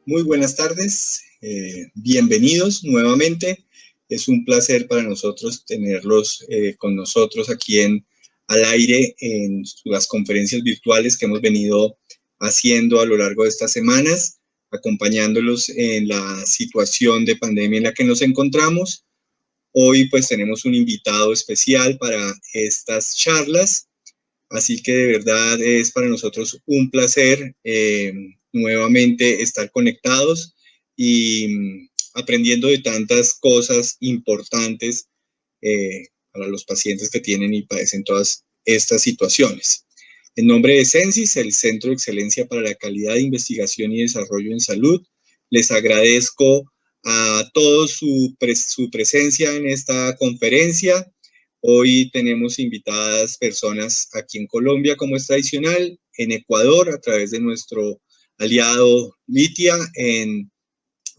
Muy buenas tardes, bienvenidos nuevamente. Es un placer para nosotros tenerlos con nosotros aquí al aire en las conferencias virtuales que hemos venido haciendo a lo largo de estas semanas, acompañándolos en la situación de pandemia en la que nos encontramos. Hoy pues tenemos un invitado especial para estas charlas. Así que de verdad es para nosotros un placer nuevamente estar conectados y aprendiendo de tantas cosas importantes para los pacientes que tienen y padecen todas estas situaciones. En nombre de Censis, el Centro de Excelencia para la Calidad de Investigación y Desarrollo en Salud, les agradezco a todos su presencia en esta conferencia. Hoy tenemos invitadas personas aquí en Colombia, como es tradicional, en Ecuador, a través de nuestro aliado Litia, en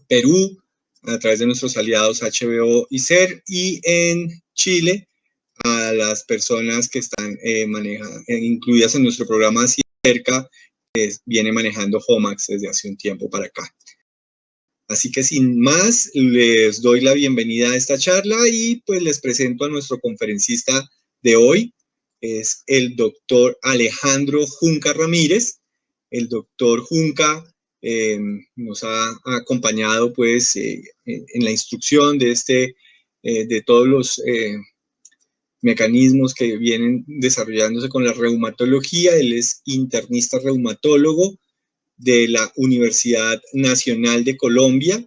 Perú, a través de nuestros aliados HBO y SER, y en Chile, a las personas que están incluidas en nuestro programa Cerca, que viene manejando HOMAX desde hace un tiempo para acá. Así que sin más, les doy la bienvenida a esta charla y pues les presento a nuestro conferencista de hoy. Es el doctor Alejandro Junca Ramírez. El doctor Junca nos ha acompañado pues en la instrucción de todos los mecanismos que vienen desarrollándose con la reumatología. Él es internista reumatólogo de la Universidad Nacional de Colombia,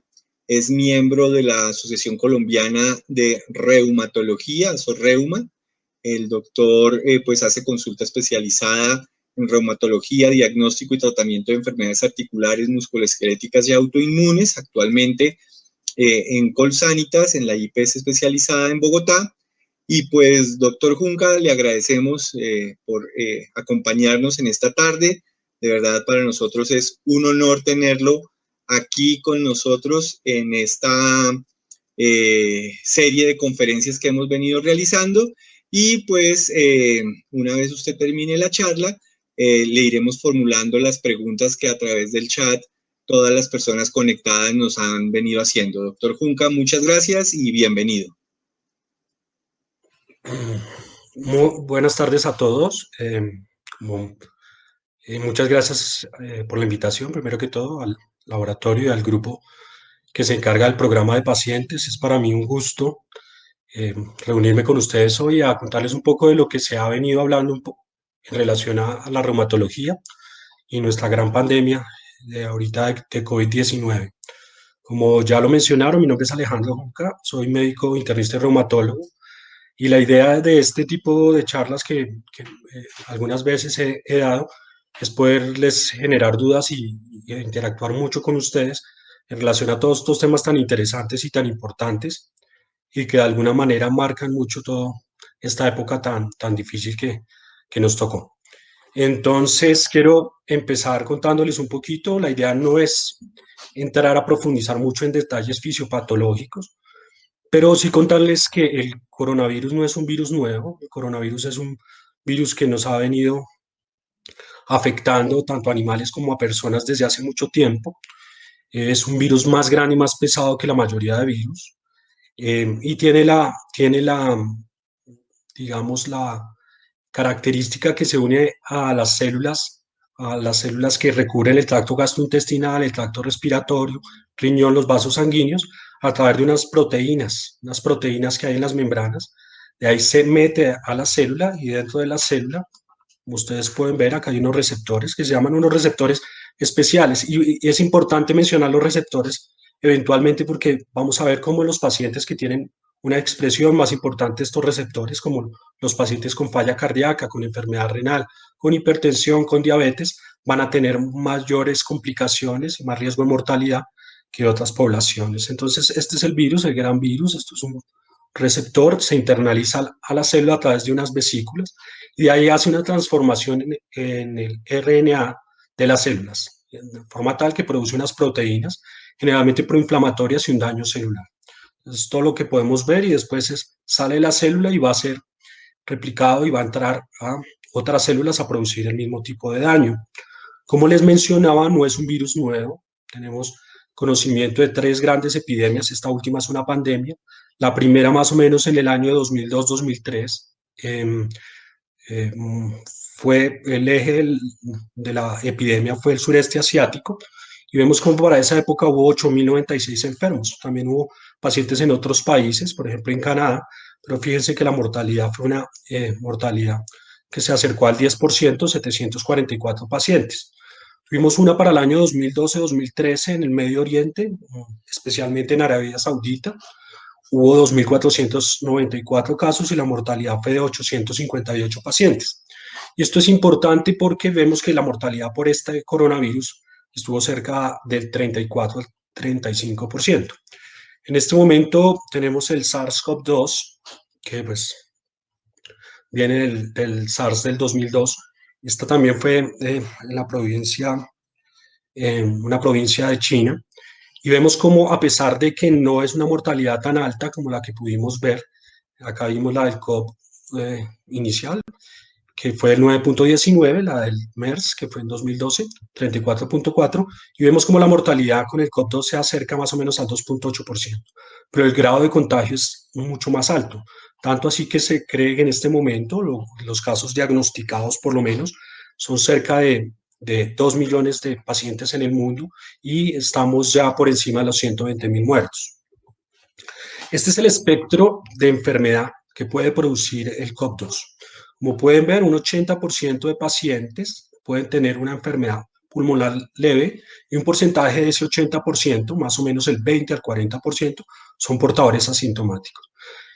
es miembro de la Asociación Colombiana de Reumatología, ASORREUMA. El doctor pues hace consulta especializada en reumatología, diagnóstico y tratamiento de enfermedades articulares, musculoesqueléticas y autoinmunes, actualmente en Colsanitas, en la IPS especializada en Bogotá. Y pues, doctor Junca, le agradecemos por acompañarnos en esta tarde. De verdad, para nosotros es un honor tenerlo aquí con nosotros en esta serie de conferencias que hemos venido realizando. Y pues, una vez usted termine la charla, le iremos formulando las preguntas que a través del chat todas las personas conectadas nos han venido haciendo. Doctor Junca, muchas gracias y bienvenido. Muy buenas tardes a todos. Muchas gracias por la invitación, primero que todo, al laboratorio y al grupo que se encarga del programa de pacientes. Es para mí un gusto reunirme con ustedes hoy a contarles un poco de lo que se ha venido hablando en relación a la reumatología y nuestra gran pandemia de ahorita de COVID-19. Como ya lo mencionaron, mi nombre es Alejandro Junca, soy médico internista y reumatólogo. Y la idea de este tipo de charlas que algunas veces he dado es poderles generar dudas y interactuar mucho con ustedes en relación a todos estos temas tan interesantes y tan importantes y que de alguna manera marcan mucho toda esta época tan difícil que nos tocó. Entonces, quiero empezar contándoles un poquito. La idea no es entrar a profundizar mucho en detalles fisiopatológicos, pero sí contarles que el coronavirus no es un virus nuevo, el coronavirus es un virus que nos ha venido afectando tanto a animales como a personas desde hace mucho tiempo. Es un virus más grande y más pesado que la mayoría de virus y digamos, la característica que se une a las células que recubren el tracto gastrointestinal, el tracto respiratorio, riñón, los vasos sanguíneos, a través de unas proteínas que hay en las membranas. De ahí se mete a la célula y dentro de la célula, como ustedes pueden ver, acá hay unos receptores que se llaman unos receptores especiales. Y es importante mencionar los receptores eventualmente porque vamos a ver cómo los pacientes que tienen una expresión más importante de estos receptores, como los pacientes con falla cardíaca, con enfermedad renal, con hipertensión, con diabetes, van a tener mayores complicaciones y más riesgo de mortalidad que otras poblaciones. Entonces, este es el virus, el gran virus. Esto es un receptor, se internaliza a la célula a través de unas vesículas y de ahí hace una transformación en el RNA de las células, de forma tal que produce unas proteínas, generalmente proinflamatorias y un daño celular. Es todo lo que podemos ver y después sale de la célula y va a ser replicado y va a entrar a otras células a producir el mismo tipo de daño. Como les mencionaba, no es un virus nuevo. Tenemos conocimiento de tres grandes epidemias. Esta última es una pandemia. La primera más o menos en el año 2002-2003. Eh, Fue el eje de la epidemia fue el sureste asiático, y vemos como para esa época hubo 8.096 enfermos. También hubo pacientes en otros países, por ejemplo en Canadá, pero fíjense que la mortalidad fue una mortalidad que se acercó al 10%, 744 pacientes. Tuvimos una para el año 2012-2013 en el Medio Oriente, especialmente en Arabia Saudita. Hubo 2.494 casos y la mortalidad fue de 858 pacientes. Y esto es importante porque vemos que la mortalidad por este coronavirus estuvo cerca del 34 al 35%. En este momento tenemos el SARS-CoV-2, que pues viene del SARS del 2002. Esta también fue en una provincia de China. Y vemos como, a pesar de que no es una mortalidad tan alta como la que pudimos ver, acá vimos la del COP inicial, que fue el 9.19, la del MERS, que fue en 2012, 34.4, y vemos como la mortalidad con el COP2 se acerca más o menos al 2.8%, pero el grado de contagio es mucho más alto, tanto así que se cree que en este momento los casos diagnosticados por lo menos son cerca de 2 millones de pacientes en el mundo, y estamos ya por encima de los 120.000 muertos. Este es el espectro de enfermedad que puede producir el COP2. Como pueden ver, un 80% de pacientes pueden tener una enfermedad pulmonar leve, y un porcentaje de ese 80%, más o menos el 20 al 40%, son portadores asintomáticos.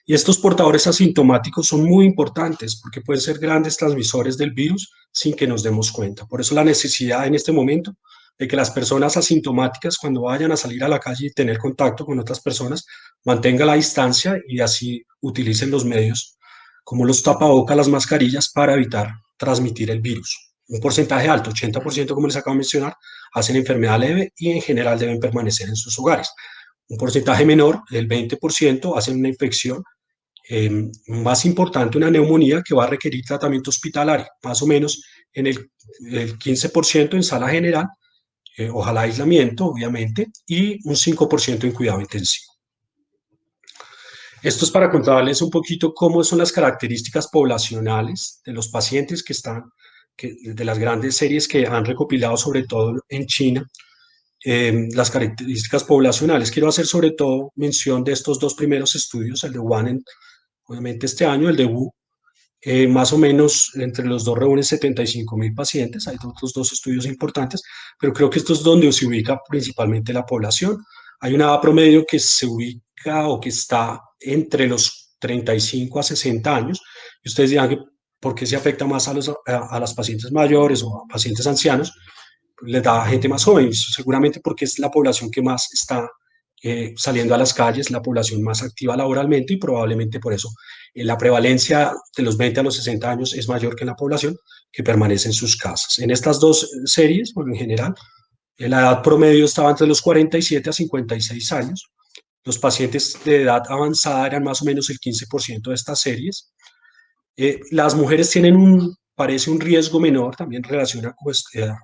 Y estos portadores asintomáticos son muy importantes porque pueden ser grandes transmisores del virus sin que nos demos cuenta. Por eso la necesidad en este momento de que las personas asintomáticas, cuando vayan a salir a la calle y tener contacto con otras personas, mantengan la distancia y así utilicen los medios como los tapabocas, las mascarillas, para evitar transmitir el virus. Un porcentaje alto, 80%, como les acabo de mencionar, hacen enfermedad leve y en general deben permanecer en sus hogares. Un porcentaje menor, el 20%, hacen una infección más importante, una neumonía que va a requerir tratamiento hospitalario, más o menos en el 15% en sala general, ojalá aislamiento, obviamente, y un 5% en cuidado intensivo. Esto es para contarles un poquito cómo son las características poblacionales de los pacientes de las grandes series que han recopilado, sobre todo en China, las características poblacionales. Quiero hacer sobre todo mención de estos dos primeros estudios, el de Wuhan, obviamente este año, el de Wu, más o menos entre los dos reúnen 75.000 pacientes. Hay otros dos estudios importantes, pero creo que esto es donde se ubica principalmente la población. Hay una edad promedio que se ubica o que está entre los 35 a 60 años, y ustedes dirán que ¿por qué se afecta más a las pacientes mayores o a pacientes ancianos? Les da a gente más joven, seguramente porque es la población que más está saliendo a las calles, la población más activa laboralmente, y probablemente por eso la prevalencia de los 20 a los 60 años es mayor que en la población que permanece en sus casas. En estas dos series, bueno, en general, la edad promedio estaba entre los 47 a 56 años. Los pacientes de edad avanzada eran más o menos el 15% de estas series. Las mujeres tienen parece un riesgo menor, también relaciona con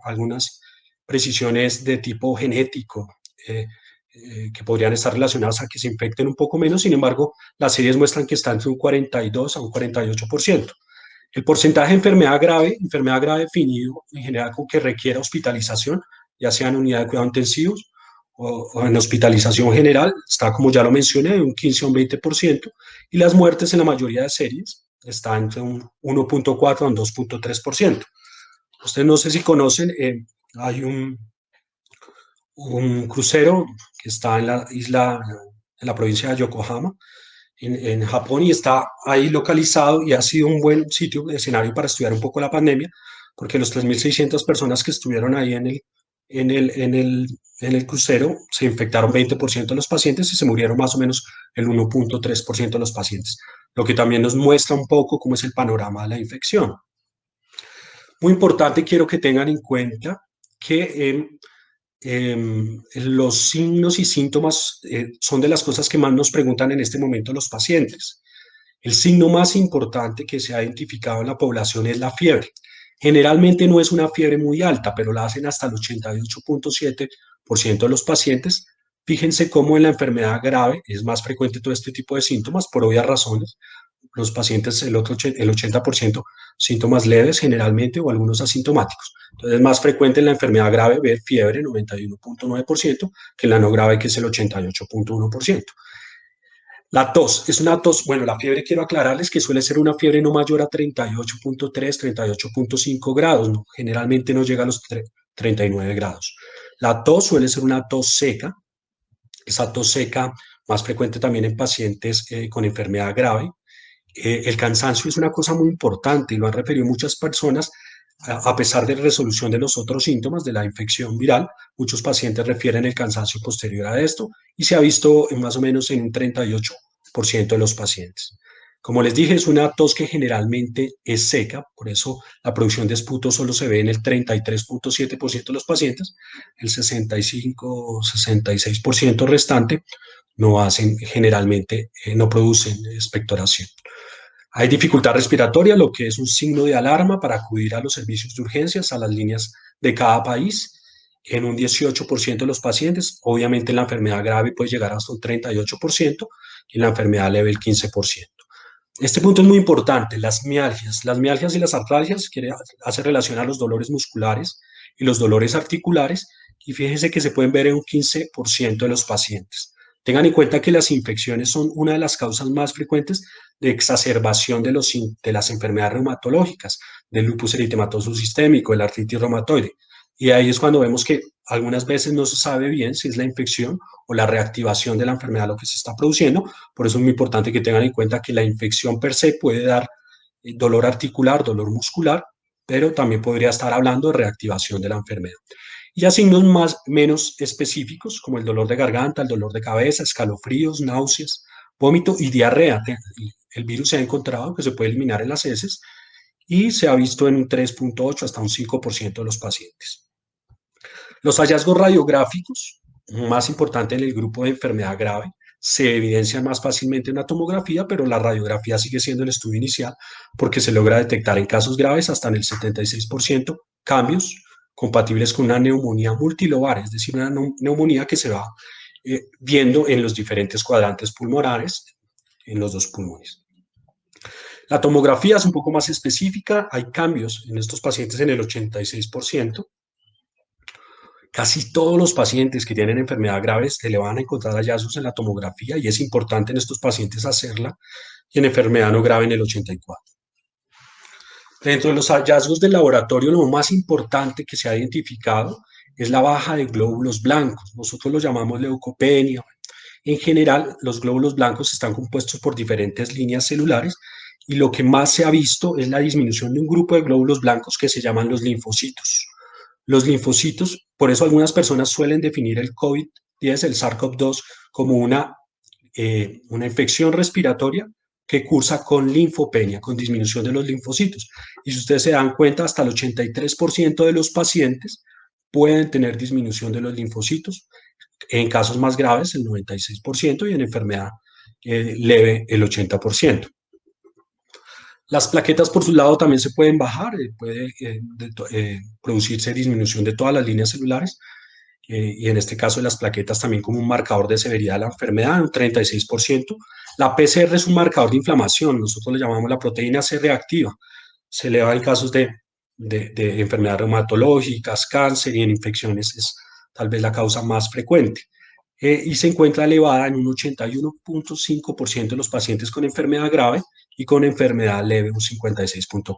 algunas precisiones de tipo genético, que podrían estar relacionadas a que se infecten un poco menos. Sin embargo, las series muestran que está entre un 42 a un 48%. El porcentaje de enfermedad grave definido en general con que requiera hospitalización, ya sea en unidad de cuidados intensivos o en hospitalización general, está, como ya lo mencioné, de un 15 a un 20%, y las muertes en la mayoría de series están entre un 1.4 a un 2.3%. Ustedes no sé si conocen, hay un crucero que está en la isla, en la provincia de Yokohama, en Japón, y está ahí localizado, y ha sido un buen sitio de escenario para estudiar un poco la pandemia, porque los 3.600 personas que estuvieron ahí en el crucero se infectaron 20% de los pacientes y se murieron más o menos el 1.3% de los pacientes, lo que también nos muestra un poco cómo es el panorama de la infección. Muy importante, quiero que tengan en cuenta que los signos y síntomas son de las cosas que más nos preguntan en este momento los pacientes. El signo más importante que se ha identificado en la población es la fiebre. Generalmente no es una fiebre muy alta, pero la hacen hasta el 88.7% de los pacientes. Fíjense cómo en la enfermedad grave es más frecuente todo este tipo de síntomas por obvias razones. Los pacientes, el 80% síntomas leves generalmente o algunos asintomáticos. Entonces es más frecuente en la enfermedad grave ver fiebre, 91.9%, que en la no grave, que es el 88.1%. La tos es una tos, bueno, la fiebre quiero aclararles que suele ser una fiebre no mayor a 38.3, 38.5 grados, ¿no? Generalmente no llega a los 39 grados. La tos suele ser una tos seca, esa tos seca más frecuente también en pacientes con enfermedad grave. El cansancio es una cosa muy importante y lo han referido muchas personas. A pesar de la resolución de los otros síntomas de la infección viral, muchos pacientes refieren el cansancio posterior a esto y se ha visto más o menos en un 38% de los pacientes. Como les dije, es una tos que generalmente es seca, por eso la producción de esputo solo se ve en el 33.7% de los pacientes, el 65-66% restante no hacen generalmente, no producen expectoración. Hay dificultad respiratoria, lo que es un signo de alarma para acudir a los servicios de urgencias, a las líneas de cada país. En un 18% de los pacientes, obviamente la enfermedad grave puede llegar hasta un 38% y la enfermedad leve el 15%. Este punto es muy importante, las mialgias. Las mialgias y las artralgias hace relación a los dolores musculares y los dolores articulares, y fíjense que se pueden ver en un 15% de los pacientes. Tengan en cuenta que las infecciones son una de las causas más frecuentes de exacerbación de las enfermedades reumatológicas, del lupus eritematoso sistémico, de la artritis reumatoide. Y ahí es cuando vemos que algunas veces no se sabe bien si es la infección o la reactivación de la enfermedad lo que se está produciendo. Por eso es muy importante que tengan en cuenta que la infección per se puede dar dolor articular, dolor muscular, pero también podría estar hablando de reactivación de la enfermedad. Y ya signos menos específicos, como el dolor de garganta, el dolor de cabeza, escalofríos, náuseas, vómito y diarrea. El virus se ha encontrado que se puede eliminar en las heces y se ha visto en un 3.8 hasta un 5% de los pacientes. Los hallazgos radiográficos, más importante en el grupo de enfermedad grave, se evidencian más fácilmente en la tomografía, pero la radiografía sigue siendo el estudio inicial porque se logra detectar en casos graves hasta en el 76% cambios compatibles con una neumonía multilobar, es decir, una neumonía que se va viendo en los diferentes cuadrantes pulmonares, en los dos pulmones. La tomografía es un poco más específica, hay cambios en estos pacientes en el 86%. Casi todos los pacientes que tienen enfermedad grave se le van a encontrar hallazgos en la tomografía y es importante en estos pacientes hacerla, y en enfermedad no grave en el 84%. Dentro de los hallazgos del laboratorio, lo más importante que se ha identificado es la baja de glóbulos blancos. Nosotros lo llamamos leucopenia. En general, los glóbulos blancos están compuestos por diferentes líneas celulares y lo que más se ha visto es la disminución de un grupo de glóbulos blancos que se llaman los linfocitos. Los linfocitos, por eso algunas personas suelen definir el COVID-10, el SARS-CoV-2, como una infección respiratoria que cursa con linfopenia, con disminución de los linfocitos. Y si ustedes se dan cuenta, hasta el 83% de los pacientes pueden tener disminución de los linfocitos. En casos más graves, el 96%, y en enfermedad leve, el 80%. Las plaquetas, por su lado, también se pueden bajar, puede producirse disminución de todas las líneas celulares, y en este caso las plaquetas también como un marcador de severidad de la enfermedad, un 36%. La PCR es un marcador de inflamación, nosotros le llamamos la proteína C reactiva, se eleva en casos de enfermedades reumatológicas, cáncer, y en infecciones es tal vez la causa más frecuente. Y se encuentra elevada en un 81.5% de los pacientes con enfermedad grave y con enfermedad leve un 56.4%.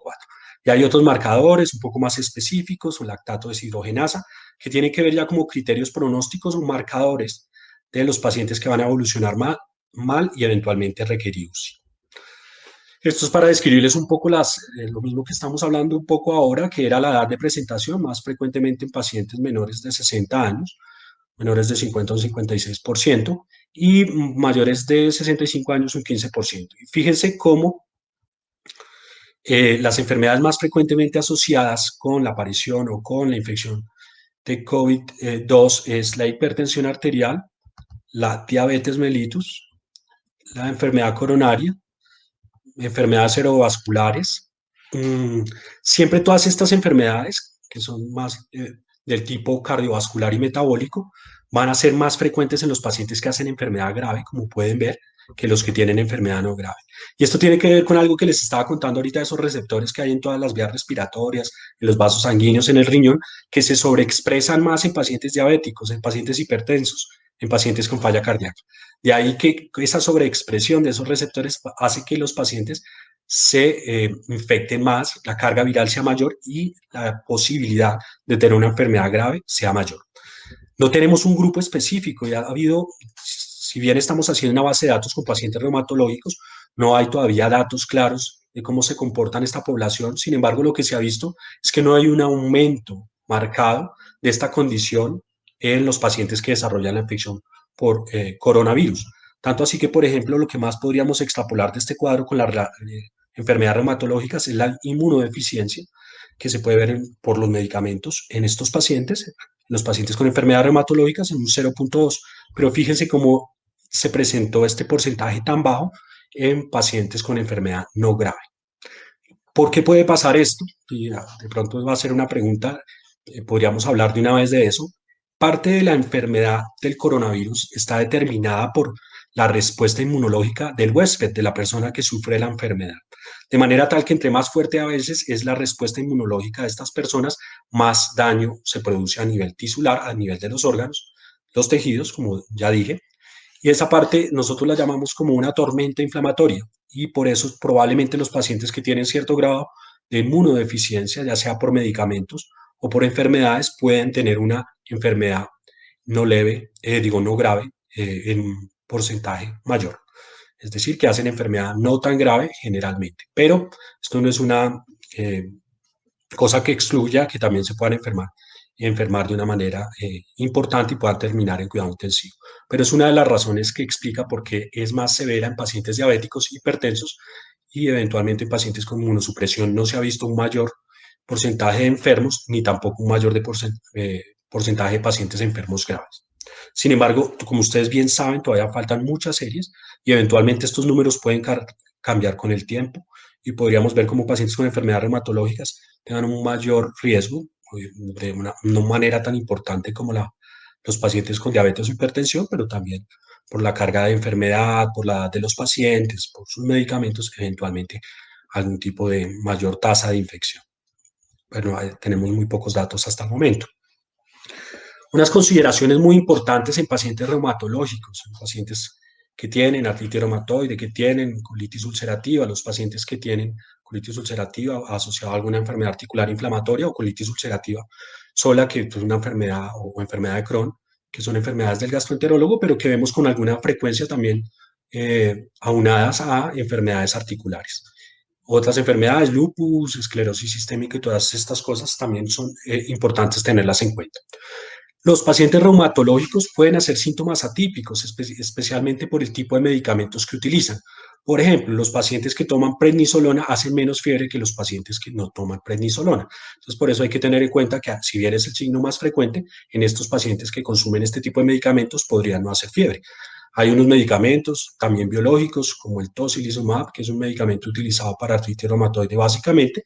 Y hay otros marcadores un poco más específicos, o lactato deshidrogenasa, que tienen que ver ya como criterios pronósticos o marcadores de los pacientes que van a evolucionar mal y eventualmente requerir UCI. Esto es para describirles un poco lo mismo que estamos hablando un poco ahora, que era la edad de presentación, más frecuentemente en pacientes menores de 60 años, menores de 50 a un 56%, y mayores de 65 años un 15%. Y fíjense cómo las enfermedades más frecuentemente asociadas con la aparición o con la infección de COVID-2 es la hipertensión arterial, la diabetes mellitus, la enfermedad coronaria, enfermedades cerebrovasculares. Siempre todas estas enfermedades, que son más del tipo cardiovascular y metabólico van a ser más frecuentes en los pacientes que hacen enfermedad grave, como pueden ver, que los que tienen enfermedad no grave. Y esto tiene que ver con algo que les estaba contando ahorita, esos receptores que hay en todas las vías respiratorias, en los vasos sanguíneos, en el riñón, que se sobreexpresan más en pacientes diabéticos, en pacientes hipertensos, en pacientes con falla cardíaca. De ahí que esa sobreexpresión de esos receptores hace que los pacientes se infecten más, la carga viral sea mayor y la posibilidad de tener una enfermedad grave sea mayor. No tenemos un grupo específico, ya ha habido, si bien estamos haciendo una base de datos con pacientes reumatológicos, no hay todavía datos claros de cómo se comportan esta población. Sin embargo, lo que se ha visto es que no hay un aumento marcado de esta condición en los pacientes que desarrollan la infección por coronavirus. Tanto así que, por ejemplo, lo que más podríamos extrapolar de este cuadro con las enfermedades reumatológicas es la inmunodeficiencia que se puede ver por los medicamentos en estos pacientes, los pacientes con enfermedades reumatológicas en un 0.2, pero fíjense cómo se presentó este porcentaje tan bajo en pacientes con enfermedad no grave. ¿Por qué puede pasar esto? Y de pronto va a ser una pregunta, podríamos hablar de una vez de eso. Parte de la enfermedad del coronavirus está determinada por la respuesta inmunológica del huésped, de la persona que sufre la enfermedad. De manera tal que entre más fuerte a veces es la respuesta inmunológica de estas personas, más daño se produce a nivel tisular, a nivel de los órganos, los tejidos, como ya dije, y esa parte nosotros la llamamos como una tormenta inflamatoria y por eso probablemente los pacientes que tienen cierto grado de inmunodeficiencia, ya sea por medicamentos o por enfermedades, pueden tener una enfermedad no leve, no grave, en un porcentaje mayor. Es decir, que hacen enfermedad no tan grave generalmente. Pero esto no es una cosa que excluya que también se puedan enfermar y enfermar de una manera importante y puedan terminar en cuidado intensivo. Pero es una de las razones que explica por qué es más severa en pacientes diabéticos, hipertensos y eventualmente en pacientes con inmunosupresión no se ha visto un mayor porcentaje de enfermos ni tampoco un mayor porcentaje de pacientes enfermos graves. Sin embargo, como ustedes bien saben, todavía faltan muchas series y eventualmente estos números pueden cambiar con el tiempo y podríamos ver como pacientes con enfermedades reumatológicas tengan un mayor riesgo de una no manera tan importante como los pacientes con diabetes o hipertensión, pero también por la carga de enfermedad, por la edad de los pacientes, por sus medicamentos, eventualmente algún tipo de mayor tasa de infección. Bueno, tenemos muy pocos datos hasta el momento. Unas consideraciones muy importantes en pacientes reumatológicos, en pacientes que tienen artritis reumatoide, que tienen colitis ulcerativa, los pacientes que tienen colitis ulcerativa asociada a alguna enfermedad articular inflamatoria o colitis ulcerativa sola, que es una enfermedad o enfermedad de Crohn, que son enfermedades del gastroenterólogo, pero que vemos con alguna frecuencia también aunadas a enfermedades articulares. Otras enfermedades, lupus, esclerosis sistémica y todas estas cosas también son importantes tenerlas en cuenta. Los pacientes reumatológicos pueden hacer síntomas atípicos, especialmente por el tipo de medicamentos que utilizan. Por ejemplo, los pacientes que toman prednisolona hacen menos fiebre que los pacientes que no toman prednisolona. Entonces, por eso hay que tener en cuenta que, si bien es el signo más frecuente, en estos pacientes que consumen este tipo de medicamentos podrían no hacer fiebre. Hay unos medicamentos también biológicos, como el tocilizumab, que es un medicamento utilizado para artritis reumatoide básicamente,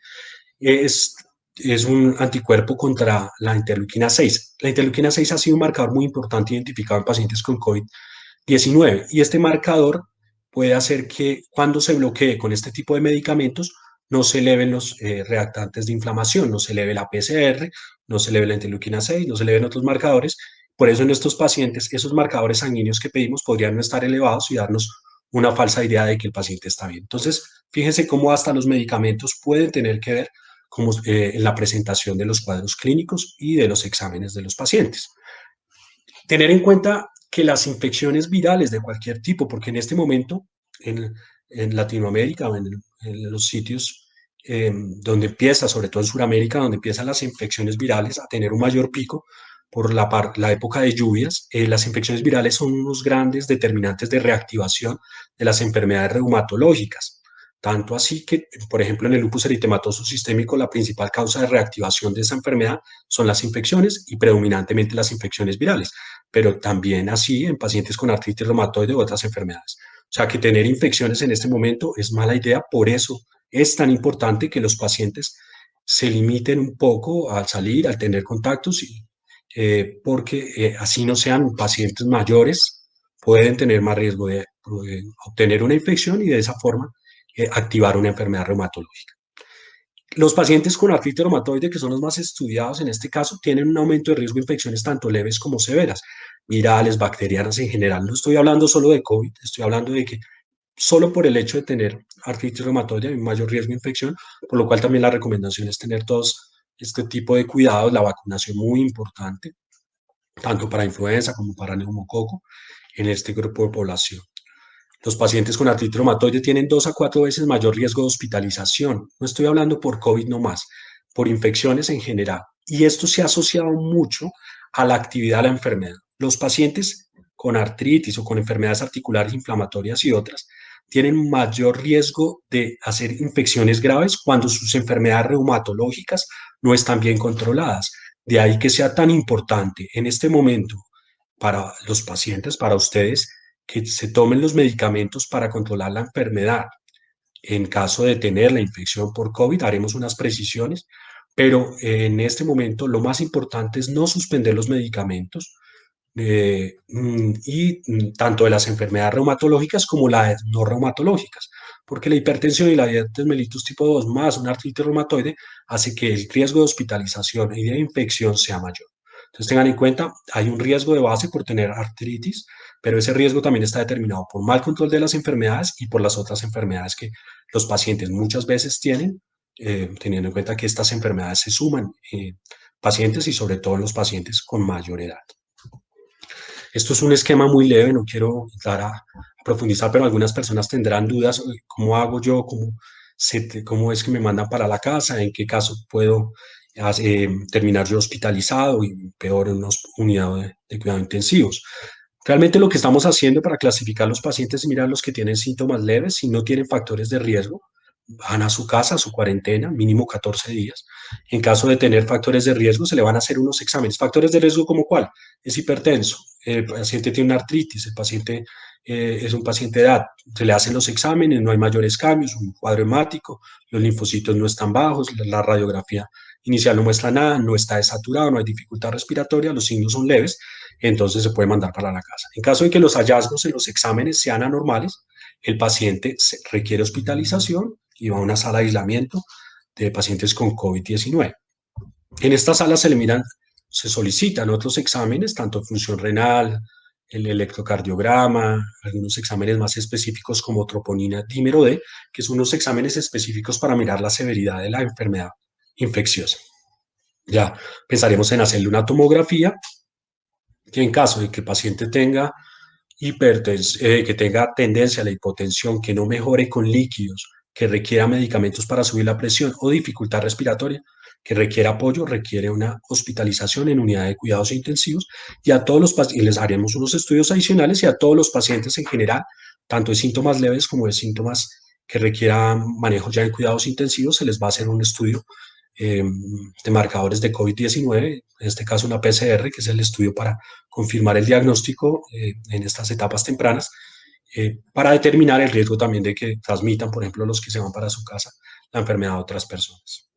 es, es un anticuerpo contra la interleuquina 6. La interleuquina 6 ha sido un marcador muy importante identificado en pacientes con COVID-19 y este marcador puede hacer que cuando se bloquee con este tipo de medicamentos no se eleven los reactantes de inflamación, no se eleve la PCR, no se eleve la interleuquina 6, no se eleven otros marcadores. Por eso en estos pacientes esos marcadores sanguíneos que pedimos podrían no estar elevados y darnos una falsa idea de que el paciente está bien. Entonces, fíjense cómo hasta los medicamentos pueden tener que ver como, en la presentación de los cuadros clínicos y de los exámenes de los pacientes. Tener en cuenta que las infecciones virales de cualquier tipo, porque en este momento en Latinoamérica o en los sitios donde empieza, sobre todo en Sudamérica, donde empiezan las infecciones virales a tener un mayor pico por la época de lluvias, las infecciones virales son unos grandes determinantes de reactivación de las enfermedades reumatológicas. Tanto así que, por ejemplo, en el lupus eritematoso sistémico, la principal causa de reactivación de esa enfermedad son las infecciones y predominantemente las infecciones virales, pero también así en pacientes con artritis reumatoide u otras enfermedades. O sea que tener infecciones en este momento es mala idea, por eso es tan importante que los pacientes se limiten un poco al salir, al tener contactos y porque así no sean pacientes mayores, pueden tener más riesgo de obtener una infección y de esa forma activar una enfermedad reumatológica. Los pacientes con artritis reumatoide, que son los más estudiados en este caso, tienen un aumento de riesgo de infecciones tanto leves como severas, virales, bacterianas en general. No estoy hablando solo de COVID, estoy hablando de que solo por el hecho de tener artritis reumatoide hay un mayor riesgo de infección, por lo cual también la recomendación es tener todos este tipo de cuidados, la vacunación muy importante, tanto para influenza como para neumococo en este grupo de población. Los pacientes con artritis reumatoide tienen 2 a 4 veces mayor riesgo de hospitalización. No estoy hablando por COVID nomás, por infecciones en general. Y esto se ha asociado mucho a la actividad de la enfermedad. Los pacientes con artritis o con enfermedades articulares inflamatorias y otras tienen mayor riesgo de hacer infecciones graves cuando sus enfermedades reumatológicas no están bien controladas. De ahí que sea tan importante en este momento para los pacientes, para ustedes, que se tomen los medicamentos para controlar la enfermedad. En caso de tener la infección por COVID, haremos unas precisiones, pero en este momento lo más importante es no suspender los medicamentos tanto de las enfermedades reumatológicas como las no reumatológicas, porque la hipertensión y la diabetes mellitus tipo 2 más una artritis reumatoide hace que el riesgo de hospitalización y de infección sea mayor. Entonces tengan en cuenta, hay un riesgo de base por tener artritis, pero ese riesgo también está determinado por mal control de las enfermedades y por las otras enfermedades que los pacientes muchas veces tienen, teniendo en cuenta que estas enfermedades se suman en pacientes y sobre todo en los pacientes con mayor edad. Esto es un esquema muy leve, no quiero entrar a profundizar, pero algunas personas tendrán dudas, ¿cómo hago yo? ¿Cómo es que me mandan para la casa? ¿En qué caso puedo terminar yo hospitalizado y peor en una unidad de cuidado intensivos? Realmente lo que estamos haciendo para clasificar los pacientes es mirar los que tienen síntomas leves, si no tienen factores de riesgo, van a su casa, a su cuarentena, mínimo 14 días. En caso de tener factores de riesgo, se le van a hacer unos exámenes. ¿Factores de riesgo como cuál? Es hipertenso, el paciente tiene una artritis, el paciente es un paciente de edad. Se le hacen los exámenes, no hay mayores cambios, un cuadro hemático, los linfocitos no están bajos, la radiografía inicial no muestra nada, no está desaturado, no hay dificultad respiratoria, los signos son leves, entonces se puede mandar para la casa. En caso de que los hallazgos en los exámenes sean anormales, el paciente requiere hospitalización y va a una sala de aislamiento de pacientes con COVID-19. En esta sala se solicitan otros exámenes, tanto función renal, el electrocardiograma, algunos exámenes más específicos como troponina dímero D, que son unos exámenes específicos para mirar la severidad de la enfermedad infecciosa. Ya pensaremos en hacerle una tomografía, que en caso de que el paciente tenga que tenga tendencia a la hipotensión, que no mejore con líquidos, que requiera medicamentos para subir la presión o dificultad respiratoria, que requiera apoyo, requiere una hospitalización en unidad de cuidados intensivos y a todos los pacientes les haremos unos estudios adicionales y a todos los pacientes en general, tanto de síntomas leves como de síntomas que requieran manejo ya en cuidados intensivos, se les va a hacer un estudio de marcadores de COVID-19, en este caso una PCR, que es el estudio para confirmar el diagnóstico en estas etapas tempranas, para determinar el riesgo también de que transmitan, por ejemplo, los que se van para su casa, la enfermedad a otras personas.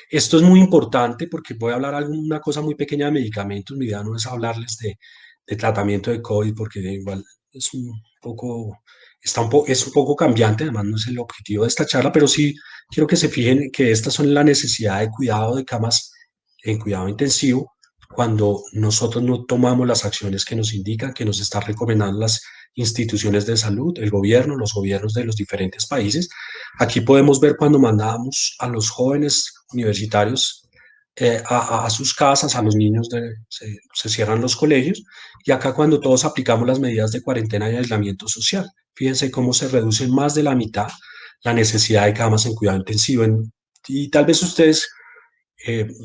Esto es muy importante porque voy a hablar alguna cosa muy pequeña de medicamentos. Mi idea no es hablarles de tratamiento de COVID porque igual es un poco, es un poco cambiante, además no es el objetivo de esta charla, pero sí quiero que se fijen que estas son la necesidad de cuidado de camas en cuidado intensivo cuando nosotros no tomamos las acciones que nos indican, que nos están recomendando las instituciones de salud, el gobierno, los gobiernos de los diferentes países. Aquí podemos ver cuando mandamos a los jóvenes universitarios a sus casas, a los niños, se cierran los colegios, y acá cuando todos aplicamos las medidas de cuarentena y aislamiento social. Fíjense cómo se reduce en más de la mitad la necesidad de camas en cuidado intensivo. Y tal vez ustedes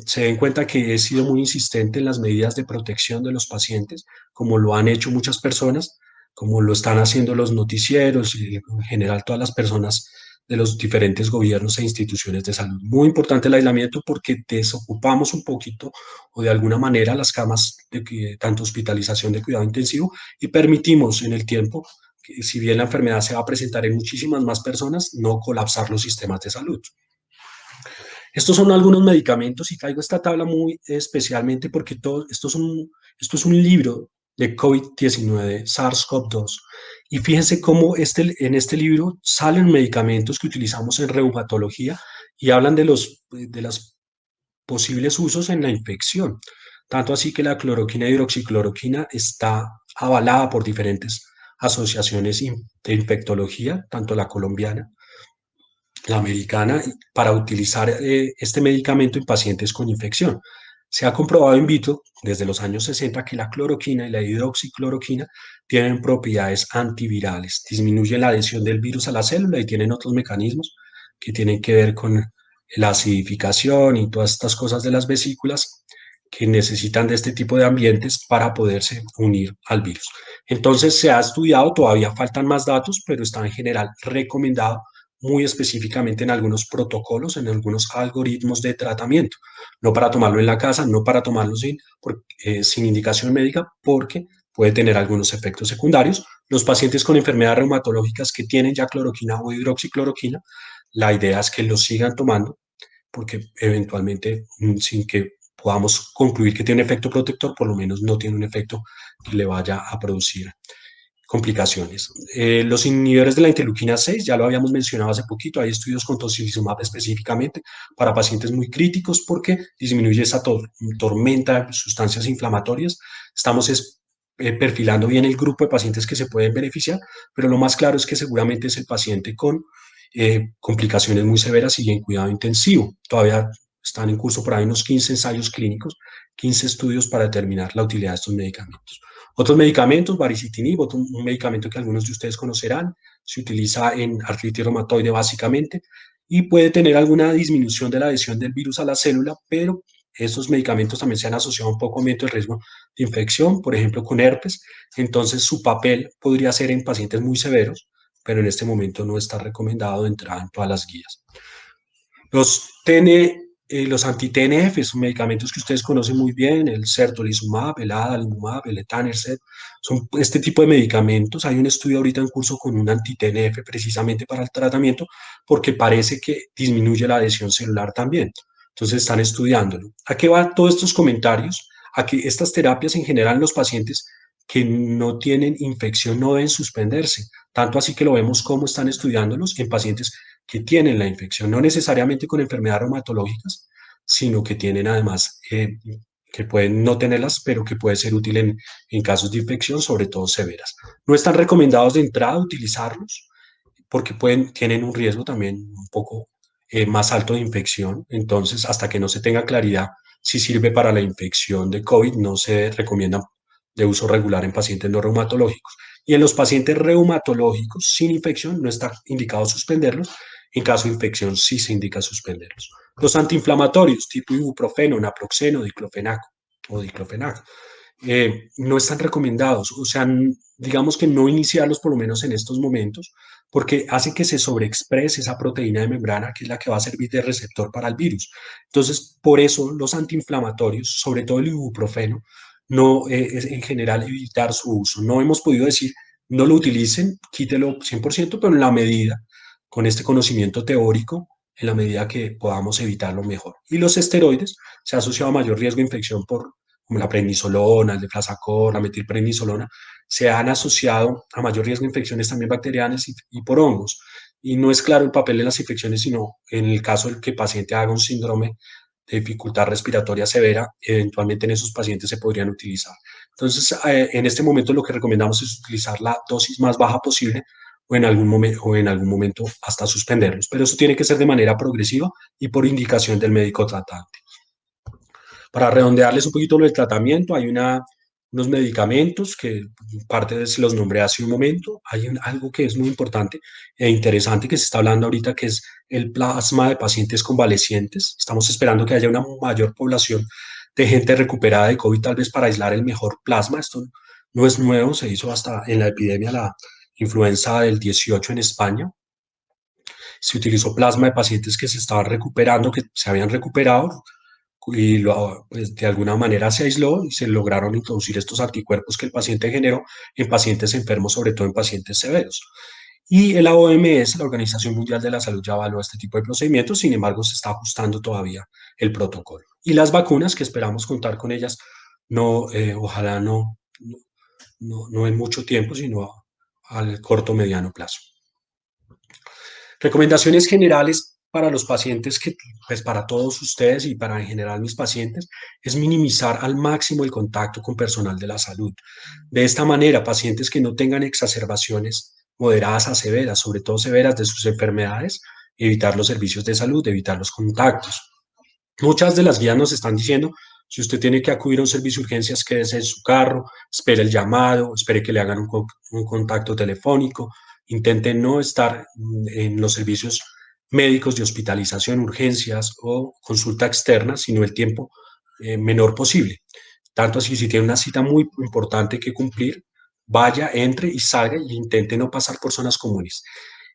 se den cuenta que he sido muy insistente en las medidas de protección de los pacientes, como lo han hecho muchas personas, como lo están haciendo los noticieros y en general todas las personas de los diferentes gobiernos e instituciones de salud. Muy importante el aislamiento porque desocupamos un poquito o de alguna manera las camas de tanto hospitalización de cuidado intensivo y permitimos en el tiempo que, si bien la enfermedad se va a presentar en muchísimas más personas, no colapsar los sistemas de salud. Estos son algunos medicamentos y traigo esta tabla muy especialmente porque esto es un libro de COVID-19, SARS-CoV-2. Y fíjense cómo en este libro salen medicamentos que utilizamos en reumatología y hablan de los posibles usos en la infección. Tanto así que la cloroquina y hidroxicloroquina está avalada por diferentes asociaciones de infectología, tanto la colombiana, la americana, para utilizar este medicamento en pacientes con infección. Se ha comprobado in vitro desde los años 60 que la cloroquina y la hidroxicloroquina tienen propiedades antivirales, disminuyen la adhesión del virus a la célula y tienen otros mecanismos que tienen que ver con la acidificación y todas estas cosas de las vesículas que necesitan de este tipo de ambientes para poderse unir al virus. Entonces se ha estudiado, todavía faltan más datos, pero está en general recomendado muy específicamente en algunos protocolos, en algunos algoritmos de tratamiento, no para tomarlo en la casa, no para tomarlo sin indicación médica, porque puede tener algunos efectos secundarios. Los pacientes con enfermedades reumatológicas que tienen ya cloroquina o hidroxicloroquina, la idea es que lo sigan tomando, porque eventualmente, sin que podamos concluir que tiene efecto protector, por lo menos no tiene un efecto que le vaya a producir complicaciones. Los inhibidores de la interleuquina 6, ya lo habíamos mencionado hace poquito, hay estudios con tocilizumab específicamente para pacientes muy críticos porque disminuye esa tormenta de sustancias inflamatorias. Estamos perfilando bien el grupo de pacientes que se pueden beneficiar, pero lo más claro es que seguramente es el paciente con complicaciones muy severas y en cuidado intensivo. Todavía están en curso por ahí unos 15 ensayos clínicos, 15 estudios para determinar la utilidad de estos medicamentos. Otros medicamentos, baricitinib, un medicamento que algunos de ustedes conocerán, se utiliza en artritis reumatoide básicamente y puede tener alguna disminución de la adhesión del virus a la célula, pero estos medicamentos también se han asociado un poco aumento del riesgo de infección, por ejemplo con herpes, entonces su papel podría ser en pacientes muy severos, pero en este momento no está recomendado de entrada en todas las guías. Los anti-TNF son medicamentos que ustedes conocen muy bien, el certolizumab, el adalimumab, el etanercept, son este tipo de medicamentos. Hay un estudio ahorita en curso con un anti-TNF precisamente para el tratamiento porque parece que disminuye la adhesión celular también. Entonces están estudiándolo. ¿A qué van todos estos comentarios? A que estas terapias en general en los pacientes que no tienen infección no deben suspenderse. Tanto así que lo vemos como están estudiándolos en pacientes que tienen la infección, no necesariamente con enfermedades reumatológicas, sino que tienen además, que pueden no tenerlas, pero que puede ser útil en casos de infección, sobre todo severas. No están recomendados de entrada utilizarlos porque tienen un riesgo también un poco más alto de infección. Entonces, hasta que no se tenga claridad si sirve para la infección de COVID, no se recomienda de uso regular en pacientes no reumatológicos. Y en los pacientes reumatológicos sin infección no está indicado suspenderlos. En caso de infección sí se indica suspenderlos. Los antiinflamatorios tipo ibuprofeno, naproxeno, diclofenaco o diclofenaco no están recomendados, o sea, digamos que no iniciarlos por lo menos en estos momentos, porque hace que se sobreexprese esa proteína de membrana que es la que va a servir de receptor para el virus. Entonces, por eso los antiinflamatorios, sobre todo el ibuprofeno, no es en general evitar su uso. No hemos podido decir no lo utilicen, quítelo 100%, pero en la medida, con este conocimiento teórico, en la medida que podamos evitarlo mejor. Y los esteroides se ha asociado a mayor riesgo de infección como la prednisolona, el deflasacor, la metilprednisolona, se han asociado a mayor riesgo de infecciones también bacterianas y por hongos. Y no es claro el papel de las infecciones, sino en el caso de que el paciente haga un síndrome de dificultad respiratoria severa, eventualmente en esos pacientes se podrían utilizar. Entonces, en este momento lo que recomendamos es utilizar la dosis más baja posible o en algún momento hasta suspenderlos. Pero eso tiene que ser de manera progresiva y por indicación del médico tratante. Para redondearles un poquito lo del tratamiento, hay unos medicamentos que parte de se los nombré hace un momento. Hay algo que es muy importante e interesante que se está hablando ahorita, que es el plasma de pacientes convalecientes. Estamos esperando que haya una mayor población de gente recuperada de COVID, tal vez para aislar el mejor plasma. Esto no es nuevo, se hizo hasta en la epidemia, la influenza del 18 en España. Se utilizó plasma de pacientes que se estaban recuperando, que se habían recuperado, y pues, de alguna manera se aisló y se lograron introducir estos anticuerpos que el paciente generó en pacientes enfermos, sobre todo en pacientes severos. Y la OMS, la Organización Mundial de la Salud, ya evalúa este tipo de procedimientos, sin embargo, se está ajustando todavía el protocolo. Y las vacunas, que esperamos contar con ellas, no, ojalá no en mucho tiempo, sino al corto mediano plazo. Recomendaciones generales para los pacientes, que, pues para todos ustedes y para en general mis pacientes, es minimizar al máximo el contacto con personal de la salud. De esta manera, pacientes que no tengan exacerbaciones moderadas a severas, sobre todo severas de sus enfermedades, evitar los servicios de salud, evitar los contactos. Muchas de las guías nos están diciendo, si usted tiene que acudir a un servicio de urgencias, quédese en su carro, espere el llamado, espere que le hagan un contacto telefónico, intente no estar en los servicios médicos de hospitalización, urgencias o consulta externa, sino el tiempo menor posible. Tanto así, si tiene una cita muy importante que cumplir, vaya, entre y salga e intente no pasar por zonas comunes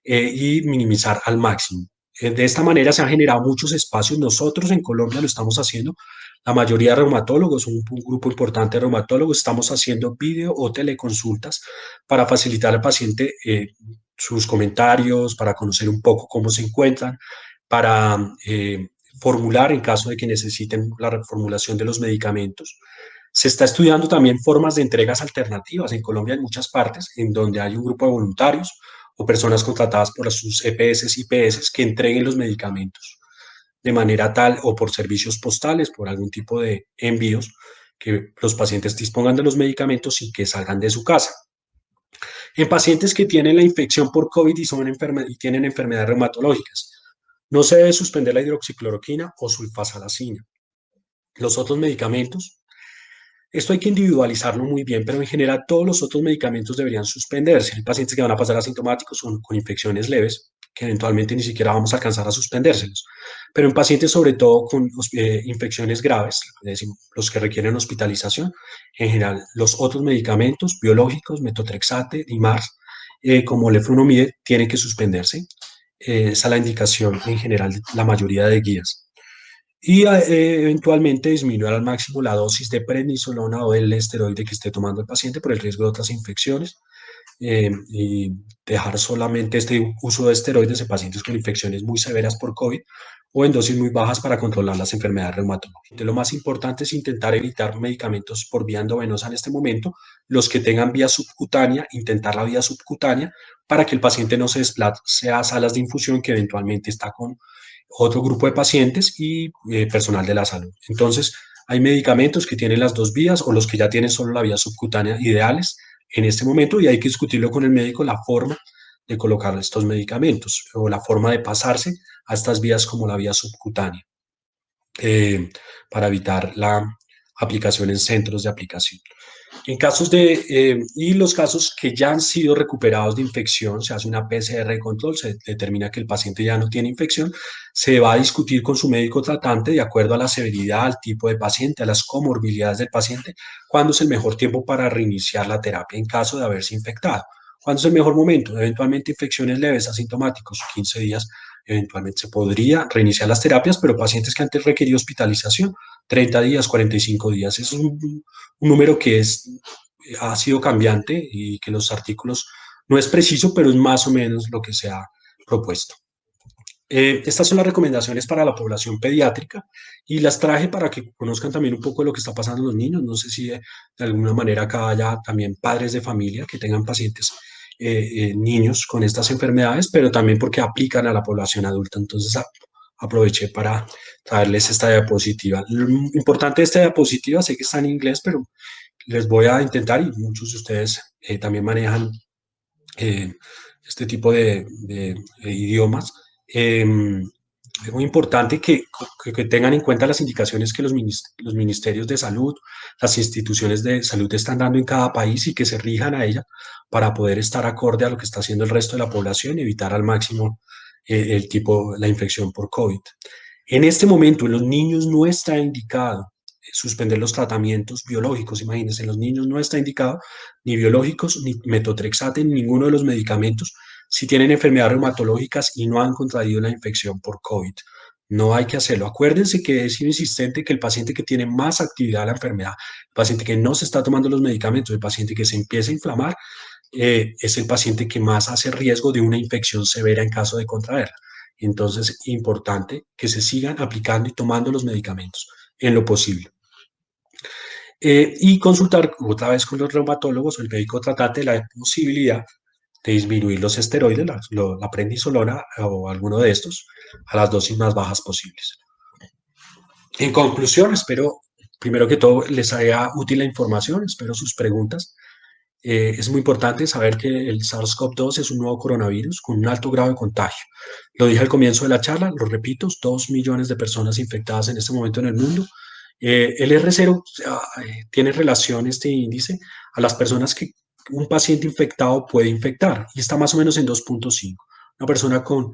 y minimizar al máximo. De esta manera se han generado muchos espacios. Nosotros en Colombia lo estamos haciendo. La mayoría de reumatólogos, un grupo importante de reumatólogos, estamos haciendo video o teleconsultas para facilitar al paciente sus comentarios, para conocer un poco cómo se encuentran, para formular en caso de que necesiten la reformulación de los medicamentos. Se está estudiando también formas de entregas alternativas. En Colombia, en muchas partes, en donde hay un grupo de voluntarios o personas contratadas por sus EPS y IPS que entreguen los medicamentos de manera tal o por servicios postales, por algún tipo de envíos, que los pacientes dispongan de los medicamentos y que salgan de su casa. En pacientes que tienen la infección por COVID y tienen enfermedades reumatológicas, no se debe suspender la hidroxicloroquina o sulfasalacina. Los otros medicamentos, esto hay que individualizarlo muy bien, pero en general todos los otros medicamentos deberían suspenderse. Hay pacientes que van a pasar asintomáticos con infecciones leves, que eventualmente ni siquiera vamos a alcanzar a suspendérselos. Pero en pacientes sobre todo con infecciones graves, es decir, los que requieren hospitalización, en general los otros medicamentos biológicos, metotrexate, DIMARS, como leflunomide, tienen que suspenderse. Esa es la indicación en general de la mayoría de guías y eventualmente disminuir al máximo la dosis de prednisolona o del esteroide que esté tomando el paciente por el riesgo de otras infecciones y dejar solamente este uso de esteroides en pacientes con infecciones muy severas por COVID o en dosis muy bajas para controlar las enfermedades reumatológicas. Lo más importante es intentar evitar medicamentos por vía endovenosa en este momento, los que tengan vía subcutánea, intentar la vía subcutánea para que el paciente no se desplace a salas de infusión que eventualmente está con otro grupo de pacientes y personal de la salud. Entonces, hay medicamentos que tienen las dos vías o los que ya tienen solo la vía subcutánea ideales en este momento y hay que discutirlo con el médico la forma de colocar estos medicamentos o la forma de pasarse a estas vías como la vía subcutánea eh, para evitar la aplicación en centros de aplicación. En casos y los casos que ya han sido recuperados de infección, se hace una PCR de control, se determina que el paciente ya no tiene infección, se va a discutir con su médico tratante de acuerdo a la severidad, al tipo de paciente, a las comorbilidades del paciente, cuándo es el mejor tiempo para reiniciar la terapia en caso de haberse infectado. ¿Cuándo es el mejor momento? Eventualmente infecciones leves, asintomáticos, 15 días, eventualmente se podría reiniciar las terapias, pero pacientes que antes requerían hospitalización, 30 días, 45 días. Eso es un número que ha sido cambiante y que los artículos no es preciso, pero es más o menos lo que se ha propuesto. Estas son las recomendaciones para la población pediátrica y las traje para que conozcan también un poco de lo que está pasando en los niños. No sé si de alguna manera acá haya también padres de familia que tengan pacientes niños con estas enfermedades, pero también porque aplican a la población adulta. Entonces aproveché para traerles esta diapositiva. Lo importante de esta diapositiva, sé que está en inglés, pero les voy a intentar, y muchos de ustedes también manejan eh, este tipo de idiomas. Es muy importante que tengan en cuenta las indicaciones que los ministerios de salud, las instituciones de salud están dando en cada país y que se rijan a ella para poder estar acorde a lo que está haciendo el resto de la población y evitar al máximo la infección por COVID. En este momento, en los niños no está indicado suspender los tratamientos biológicos. Imagínense, en los niños no está indicado ni biológicos, ni metotrexate, ni ninguno de los medicamentos si tienen enfermedades reumatológicas y no han contraído la infección por COVID. No hay que hacerlo. Acuérdense que es insistente que el paciente que tiene más actividad de la enfermedad, el paciente que no se está tomando los medicamentos, el paciente que se empieza a inflamar, es el paciente que más hace riesgo de una infección severa en caso de contraerla. Entonces, importante que se sigan aplicando y tomando los medicamentos en lo posible. Y consultar otra vez con los reumatólogos o el médico tratante la posibilidad de disminuir los esteroides, la prednisolona o alguno de estos, a las dosis más bajas posibles. En conclusión, espero, primero que todo, les haya útil la información, espero sus preguntas. Es muy importante saber que el SARS-CoV-2 es un nuevo coronavirus con un alto grado de contagio. Lo dije al comienzo de la charla, lo repito, 2 millones de personas infectadas en este momento en el mundo. El R0 tiene relación, este índice, a las personas que un paciente infectado puede infectar y está más o menos en 2.5. Una persona con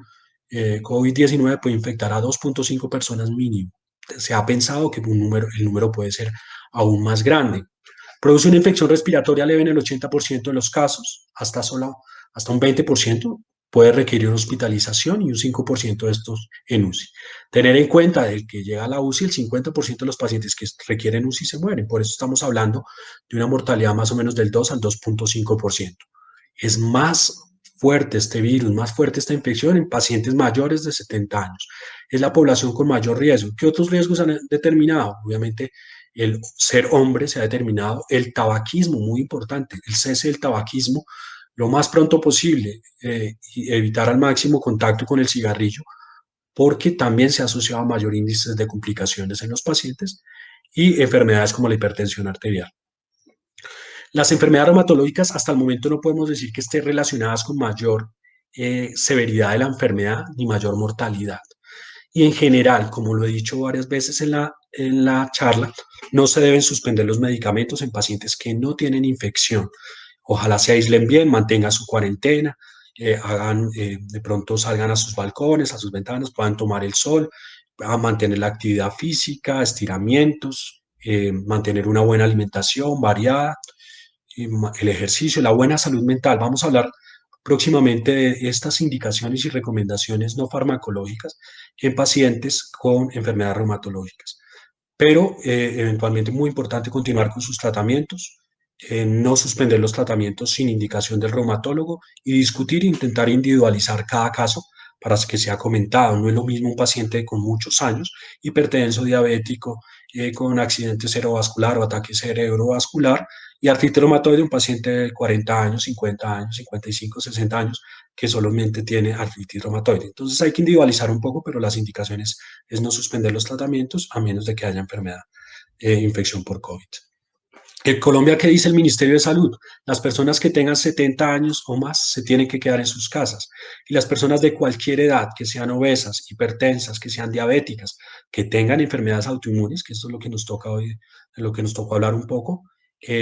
COVID-19 puede infectar a 2.5 personas mínimo. Se ha pensado que el número puede ser aún más grande. Produce una infección respiratoria leve en el 80% de los casos, hasta un 20% puede requerir hospitalización y un 5% de estos en UCI. Tener en cuenta del que llega a la UCI, el 50% de los pacientes que requieren UCI se mueren. Por eso estamos hablando de una mortalidad más o menos del 2 al 2.5%. Es más fuerte este virus, más fuerte esta infección en pacientes mayores de 70 años. Es la población con mayor riesgo. ¿Qué otros riesgos han determinado? Obviamente, el ser hombre se ha determinado, el tabaquismo, muy importante, el cese del tabaquismo lo más pronto posible, y evitar al máximo contacto con el cigarrillo, porque también se ha asociado a mayor índice de complicaciones en los pacientes y enfermedades como la hipertensión arterial. Las enfermedades reumatológicas hasta el momento no podemos decir que estén relacionadas con mayor severidad de la enfermedad ni mayor mortalidad. Y en general, como lo he dicho varias veces en la charla, no se deben suspender los medicamentos en pacientes que no tienen infección. Ojalá se aíslen bien, mantengan su cuarentena, de pronto salgan a sus balcones, a sus ventanas, puedan tomar el sol, a mantener la actividad física, estiramientos, mantener una buena alimentación variada, el ejercicio, la buena salud mental. Vamos a hablar próximamente de estas indicaciones y recomendaciones no farmacológicas en pacientes con enfermedades reumatológicas. Pero eventualmente muy importante continuar con sus tratamientos, no suspender los tratamientos sin indicación del reumatólogo y discutir e intentar individualizar cada caso para que sea comentado. No es lo mismo un paciente con muchos años, hipertenso, diabético, con accidente cerebrovascular o ataque cerebrovascular, y artritis reumatoide, un paciente de 40 años, 50 años, 55, 60 años, que solamente tiene artritis reumatoide. Entonces hay que individualizar un poco, pero las indicaciones es no suspender los tratamientos a menos de que haya enfermedad, infección por COVID. En Colombia, ¿qué dice el Ministerio de Salud? Las personas que tengan 70 años o más se tienen que quedar en sus casas. Y las personas de cualquier edad, que sean obesas, hipertensas, que sean diabéticas, que tengan enfermedades autoinmunes, que esto es lo que nos toca hoy, de lo que nos tocó hablar un poco,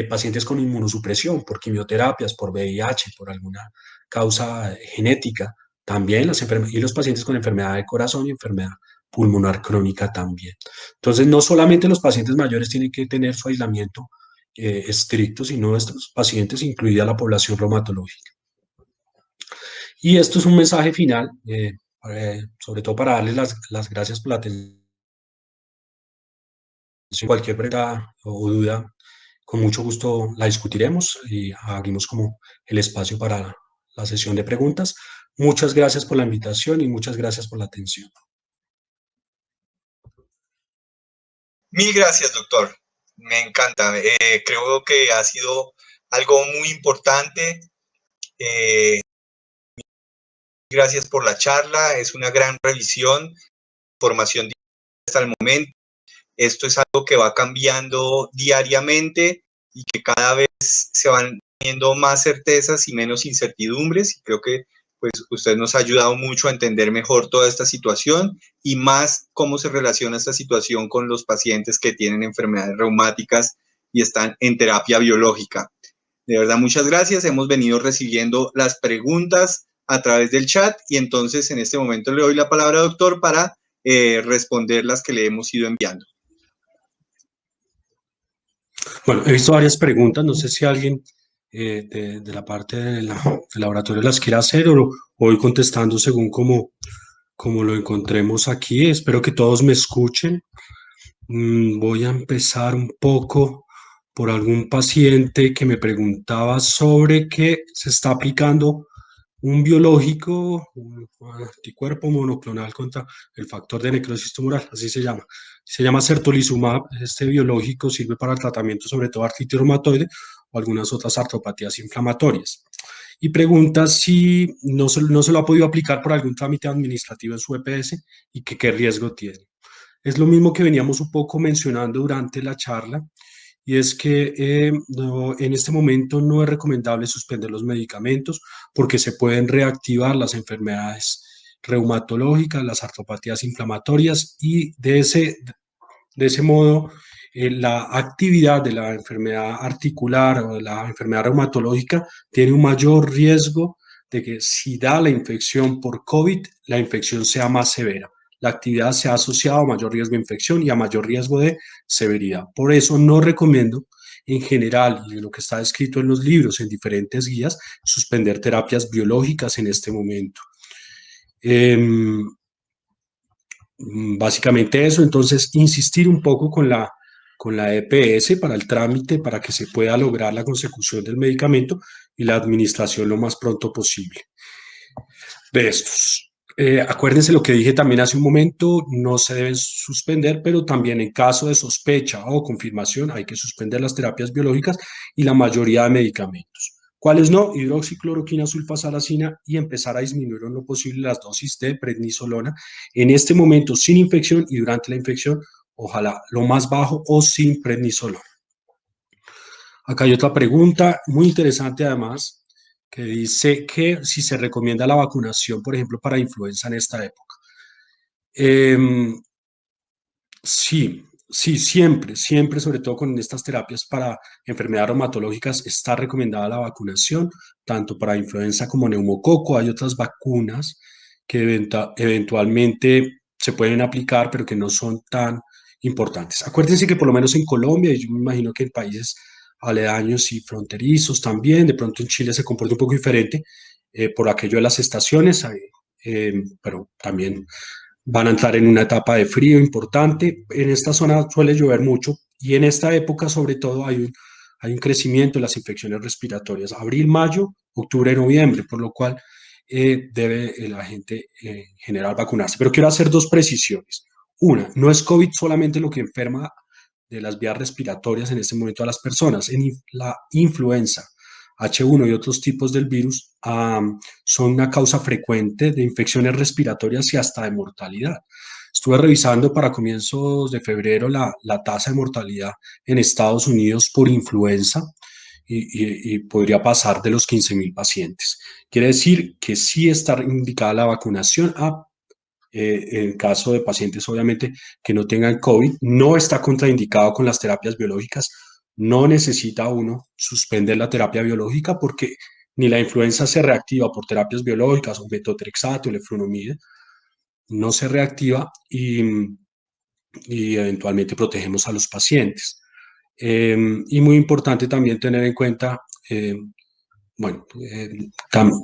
pacientes con inmunosupresión, por quimioterapias, por VIH, por alguna causa genética, también y los pacientes con enfermedad de corazón y enfermedad pulmonar crónica también. Entonces, no solamente los pacientes mayores tienen que tener su aislamiento estrictos, sino nuestros pacientes, incluida la población reumatológica. Y esto es un mensaje final, sobre todo para darles las gracias por la atención. Cualquier pregunta o duda, con mucho gusto la discutiremos y abrimos como el espacio para la sesión de preguntas. Muchas gracias por la invitación y muchas gracias por la atención. Mil gracias, doctor. Me encanta. Creo que ha sido algo muy importante. Gracias por la charla. Es una gran revisión, formación hasta el momento. Esto es algo que va cambiando diariamente y que cada vez se van teniendo más certezas y menos incertidumbres. Y creo que pues, usted nos ha ayudado mucho a entender mejor toda esta situación y más cómo se relaciona esta situación con los pacientes que tienen enfermedades reumáticas y están en terapia biológica. De verdad, muchas gracias. Hemos venido recibiendo las preguntas a través del chat y entonces en este momento le doy la palabra, doctor, para responder las que le hemos ido enviando. Bueno, he visto varias preguntas, no sé si alguien de la parte del laboratorio las quiere hacer o voy contestando según como lo encontremos aquí. Espero que todos me escuchen. Voy a empezar un poco por algún paciente que me preguntaba sobre que se está aplicando un biológico, un anticuerpo monoclonal contra el factor de necrosis tumoral, así se llama. Se llama certolizumab. Este biológico sirve para el tratamiento sobre todo de artritis reumatoide o algunas otras artropatías inflamatorias. Y pregunta si no se lo ha podido aplicar por algún trámite administrativo en su EPS y que qué riesgo tiene. Es lo mismo que veníamos un poco mencionando durante la charla, y es que en este momento no es recomendable suspender los medicamentos porque se pueden reactivar las enfermedades reumatológicas, las artropatías inflamatorias, y de ese modo la actividad de la enfermedad articular o de la enfermedad reumatológica tiene un mayor riesgo de que si da la infección por COVID, la infección sea más severa. La actividad se ha asociado a mayor riesgo de infección y a mayor riesgo de severidad. Por eso no recomiendo en general, y lo que está escrito en los libros, en diferentes guías, suspender terapias biológicas en este momento. Básicamente eso. Entonces insistir un poco con la EPS para el trámite, para que se pueda lograr la consecución del medicamento y la administración lo más pronto posible de estos. Acuérdense lo que dije también hace un momento, no se deben suspender, pero también en caso de sospecha o confirmación hay que suspender las terapias biológicas y la mayoría de medicamentos. ¿Cuáles no? Hidroxicloroquina, sulfasalacina, y empezar a disminuir en lo posible las dosis de prednisolona en este momento sin infección, y durante la infección, ojalá lo más bajo o sin prednisolona. Acá hay otra pregunta muy interesante además, que dice que si se recomienda la vacunación, por ejemplo, para influenza en esta época. Sí, sí, siempre, siempre, sobre todo con estas terapias para enfermedades reumatológicas, está recomendada la vacunación, tanto para influenza como neumococo. Hay otras vacunas que eventualmente se pueden aplicar, pero que no son tan importantes. Acuérdense que por lo menos en Colombia, y yo me imagino que en países aledaños y fronterizos también, de pronto en Chile se comporta un poco diferente por aquello de las estaciones, pero también van a entrar en una etapa de frío importante. En esta zona suele llover mucho y en esta época sobre todo hay un crecimiento de las infecciones respiratorias. Abril, mayo, octubre, noviembre, por lo cual debe la gente en general vacunarse. Pero quiero hacer dos precisiones. Una, no es COVID solamente lo que enferma de las vías respiratorias en este momento a las personas. En la influenza H1 y otros tipos del virus son una causa frecuente de infecciones respiratorias y hasta de mortalidad. Estuve revisando para comienzos de febrero la tasa de mortalidad en Estados Unidos por influenza y podría pasar de los 15.000 pacientes. Quiere decir que sí está indicada la vacunación en caso de pacientes, obviamente, que no tengan COVID. No está contraindicado con las terapias biológicas. No necesita uno suspender la terapia biológica porque ni la influenza se reactiva por terapias biológicas o metotrexato, leflunomide, no se reactiva y eventualmente protegemos a los pacientes. Y muy importante también tener en cuenta, bueno,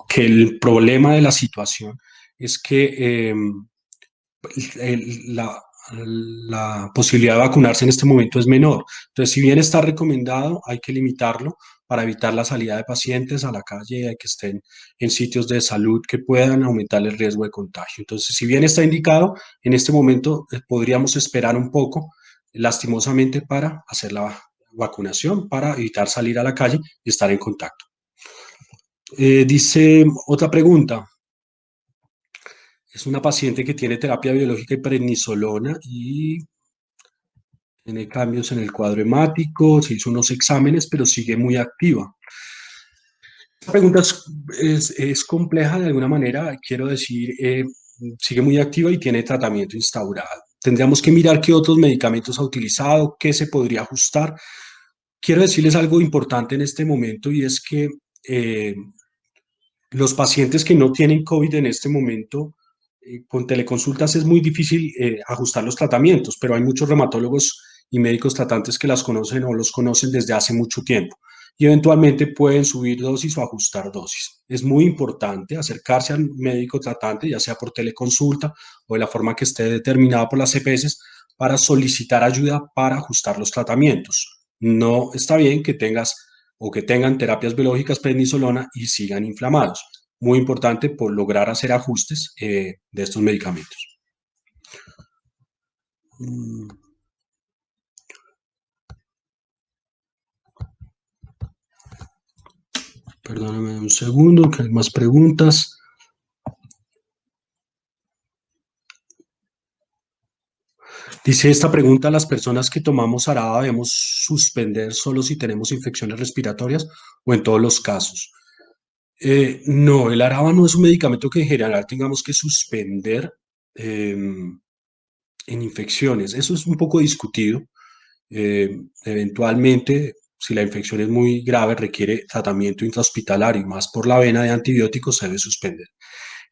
que el problema de la situación es que la, la posibilidad de vacunarse en este momento es menor. Entonces, si bien está recomendado, hay que limitarlo para evitar la salida de pacientes a la calle, que estén en sitios de salud que puedan aumentar el riesgo de contagio. Entonces, si bien está indicado, en este momento podríamos esperar un poco, lastimosamente, para hacer la vacunación, para evitar salir a la calle y estar en contacto. Dice otra pregunta. Es una paciente que tiene terapia biológica y prednisolona y tiene cambios en el cuadro hemático, se hizo unos exámenes, pero sigue muy activa. Esta pregunta es compleja de alguna manera, quiero decir, sigue muy activa y tiene tratamiento instaurado. Tendríamos que mirar qué otros medicamentos ha utilizado, qué se podría ajustar. Quiero decirles algo importante en este momento, y es que los pacientes que no tienen COVID en este momento, con teleconsultas es muy difícil ajustar los tratamientos, pero hay muchos reumatólogos y médicos tratantes que las conocen o los conocen desde hace mucho tiempo y eventualmente pueden subir dosis o ajustar dosis. Es muy importante acercarse al médico tratante, ya sea por teleconsulta o de la forma que esté determinada por las EPS, para solicitar ayuda para ajustar los tratamientos. no está bien que tengas o que tengan terapias biológicas prednisolona y sigan inflamados. Muy importante por lograr hacer ajustes de estos medicamentos. Perdóname un segundo, que hay más preguntas. Dice esta pregunta: ¿las personas que tomamos ARABA debemos suspender solo si tenemos infecciones respiratorias o en todos los casos? No, el ARABA no es un medicamento que en general tengamos que suspender en infecciones. Eso es un poco discutido. Eventualmente, si la infección es muy grave, requiere tratamiento intrahospitalario y más por la vena de antibióticos, se debe suspender.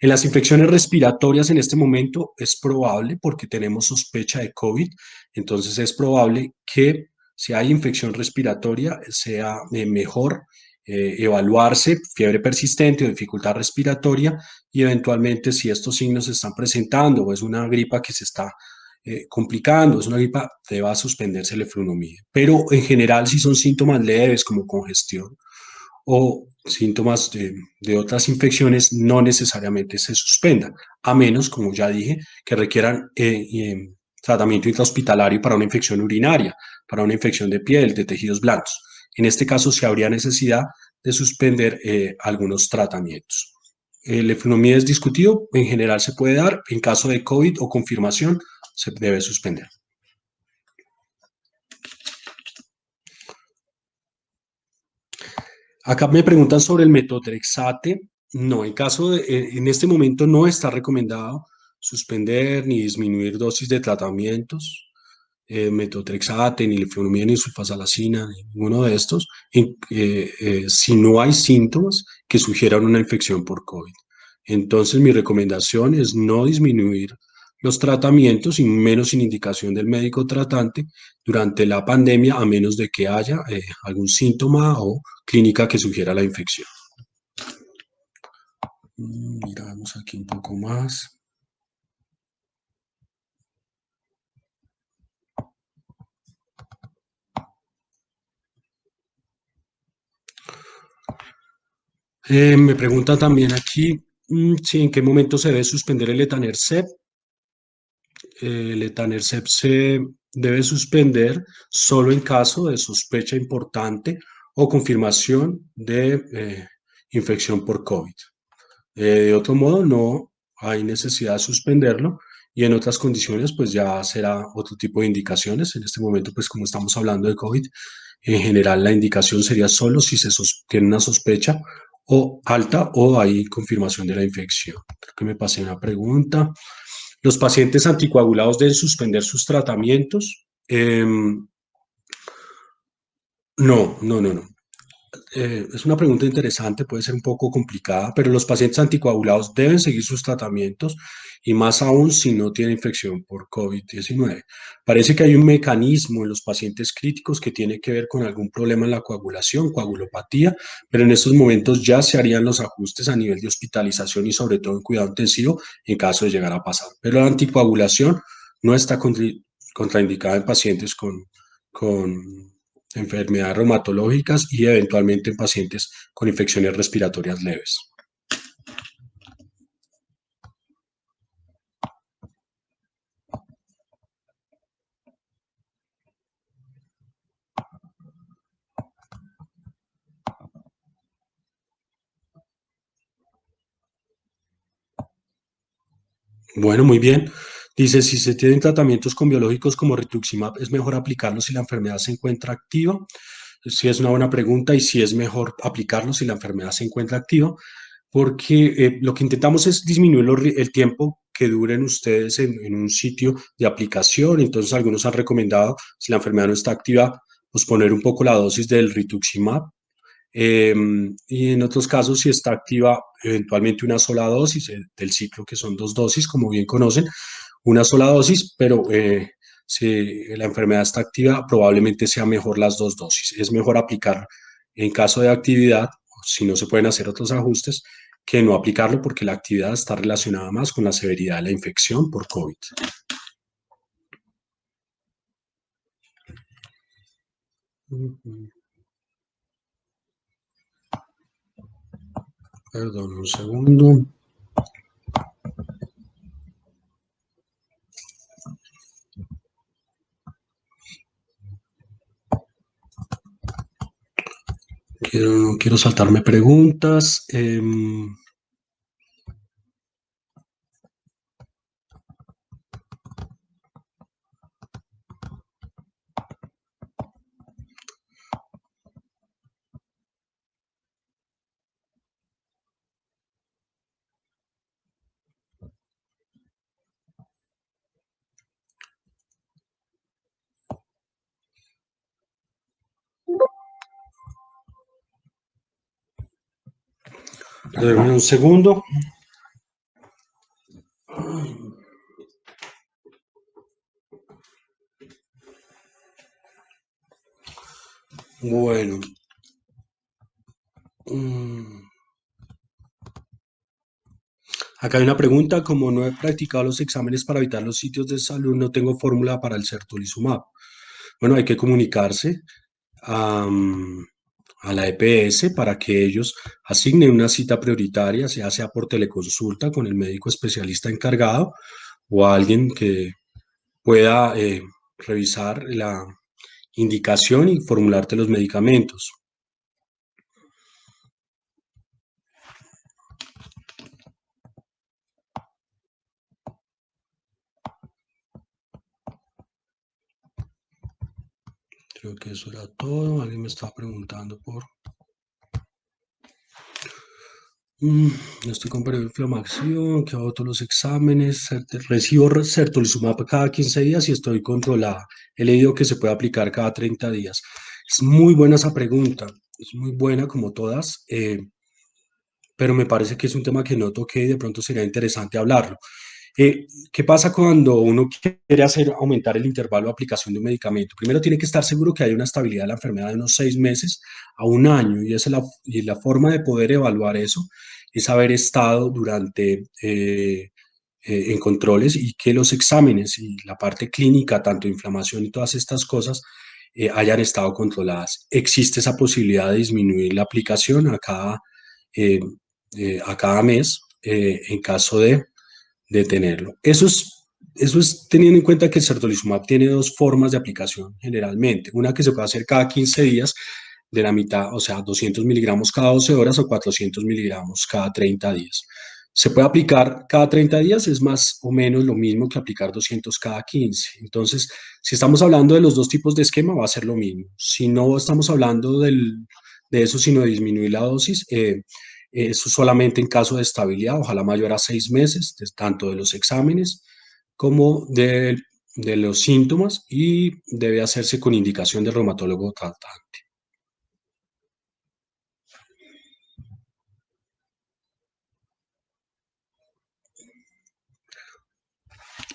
En las infecciones respiratorias en este momento es probable, porque tenemos sospecha de COVID, entonces es probable que si hay infección respiratoria sea mejor evaluarse fiebre persistente o dificultad respiratoria, y eventualmente si estos signos se están presentando o es una gripa que se está complicando, es una gripa, deba suspenderse el eflunomide. Pero en general, si son síntomas leves como congestión o síntomas de otras infecciones, no necesariamente se suspenda, a menos, como ya dije, que requieran tratamiento intrahospitalario para una infección urinaria, para una infección de piel, de tejidos blandos. En este caso, sí habría necesidad de suspender algunos tratamientos. El eflunomide es discutido, en general se puede dar, en caso de COVID o confirmación, se debe suspender. Acá me preguntan sobre el metotrexate. No, en este momento no está recomendado suspender ni disminuir dosis de tratamientos, metotrexate, ni leflunomida, ni sulfasalacina, ni ninguno de estos, si no hay síntomas que sugieran una infección por COVID. Entonces, mi recomendación es no disminuir los tratamientos y menos sin indicación del médico tratante durante la pandemia, a menos de que haya algún síntoma o clínica que sugiera la infección. Miramos aquí un poco más. Me pregunta también aquí si en qué momento se debe suspender el etanercept. El etanercept se debe suspender solo en caso de sospecha importante o confirmación de infección por COVID. De otro modo, no hay necesidad de suspenderlo, y en otras condiciones, pues ya será otro tipo de indicaciones. En este momento, pues como estamos hablando de COVID, en general la indicación sería solo si se tiene una sospecha o alta o hay confirmación de la infección. Creo que me pasé una pregunta. ¿Los pacientes anticoagulados deben suspender sus tratamientos? No. Es una pregunta interesante, puede ser un poco complicada, pero los pacientes anticoagulados deben seguir sus tratamientos, y más aún si no tienen infección por COVID-19. Parece que hay un mecanismo en los pacientes críticos que tiene que ver con algún problema en la coagulación, coagulopatía, pero en estos momentos ya se harían los ajustes a nivel de hospitalización y sobre todo en cuidado intensivo en caso de llegar a pasar. Pero la anticoagulación no está contraindicada en pacientes con enfermedades reumatológicas y eventualmente en pacientes con infecciones respiratorias leves. Bueno, muy bien. Dice, si se tienen tratamientos con biológicos como rituximab, ¿es mejor aplicarlos si la enfermedad se encuentra activa? Sí, es una buena pregunta, y si es mejor aplicarlos si la enfermedad se encuentra activa, porque lo que intentamos es disminuir el tiempo que duren ustedes en un sitio de aplicación. Entonces, algunos han recomendado, si la enfermedad no está activa, posponer un poco la dosis del rituximab. Y en otros casos, si está activa, eventualmente una sola dosis del ciclo, que son 2 dosis, como bien conocen, una sola dosis, pero si la enfermedad está activa, probablemente sea mejor las 2 dosis. Es mejor aplicar en caso de actividad, si no se pueden hacer otros ajustes, que no aplicarlo, porque la actividad está relacionada más con la severidad de la infección por COVID. Perdón, un segundo. No quiero saltarme preguntas. Un segundo. Bueno. Acá hay una pregunta, como no he practicado los exámenes para evitar los sitios de salud, no tengo fórmula para el certolizumab. Bueno, hay que comunicarse a, a la EPS para que ellos asignen una cita prioritaria, ya sea por teleconsulta con el médico especialista encargado o a alguien que pueda revisar la indicación y formularte los medicamentos. Creo que eso era todo. Alguien me estaba preguntando por... Estoy con periodo de inflamación, que hago todos los exámenes, recibo certolizumab cada 15 días y estoy controlada. He leído que se puede aplicar cada 30 días. Es muy buena esa pregunta, es muy buena como todas, pero me parece que es un tema que no toqué y de pronto sería interesante hablarlo. ¿Qué pasa cuando uno quiere aumentar el intervalo de aplicación de un medicamento? Primero tiene que estar seguro que hay una estabilidad de la enfermedad de unos 6 meses a un año y la forma de poder evaluar eso es haber estado durante en controles y que los exámenes y la parte clínica, tanto inflamación y todas estas cosas, hayan estado controladas. Existe esa posibilidad de disminuir la aplicación eh, a cada mes en caso de tenerlo. Eso es teniendo en cuenta que el certolizumab tiene dos formas de aplicación generalmente. Una que se puede hacer cada 15 días de la mitad, o sea, 200 miligramos cada 12 horas o 400 miligramos cada 30 días. Se puede aplicar cada 30 días, es más o menos lo mismo que aplicar 200 cada 15. Entonces, si estamos hablando de los dos tipos de esquema, va a ser lo mismo. Si no estamos hablando de eso, sino de disminuir la dosis, eso solamente en caso de estabilidad, ojalá mayor a 6 meses, tanto de los exámenes como de los síntomas, y debe hacerse con indicación del reumatólogo tratante.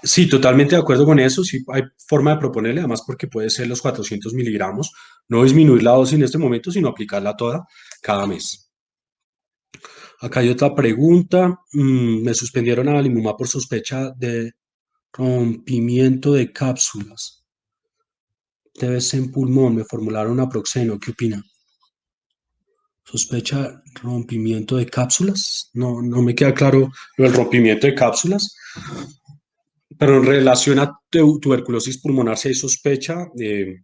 Sí, totalmente de acuerdo con eso. Sí, hay forma de proponerle, además porque puede ser los 400 miligramos, no disminuir la dosis en este momento, sino aplicarla toda cada mes. Acá hay otra pregunta. Me suspendieron a Limumab por sospecha de rompimiento de cápsulas. TBC en pulmón, me formularon naproxeno. ¿Qué opina? Sospecha rompimiento de cápsulas. No, no me queda claro lo del rompimiento de cápsulas. Pero en relación a tuberculosis pulmonar, si hay sospecha de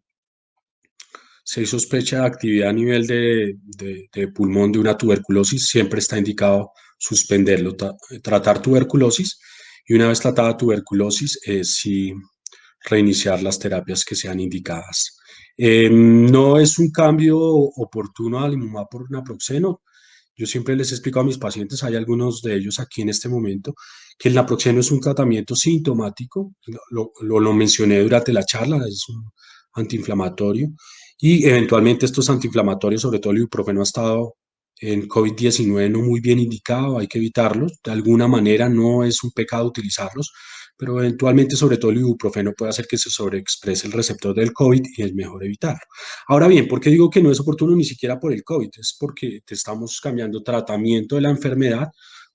actividad a nivel de pulmón de una tuberculosis, siempre está indicado suspenderlo, tratar tuberculosis, y una vez tratada tuberculosis, sí reiniciar las terapias que sean indicadas. No es un cambio oportuno al Limumab por naproxeno. Yo siempre les explico a mis pacientes, hay algunos de ellos aquí en este momento, que el naproxeno es un tratamiento sintomático, lo mencioné durante la charla, es un antiinflamatorio, y eventualmente estos antiinflamatorios, sobre todo el ibuprofeno, ha estado en COVID-19 no muy bien indicado, hay que evitarlos, de alguna manera no es un pecado utilizarlos, pero eventualmente, sobre todo el ibuprofeno, puede hacer que se sobreexprese el receptor del COVID y es mejor evitarlo. Ahora bien, ¿por qué digo que no es oportuno ni siquiera por el COVID? Es porque te estamos cambiando tratamiento de la enfermedad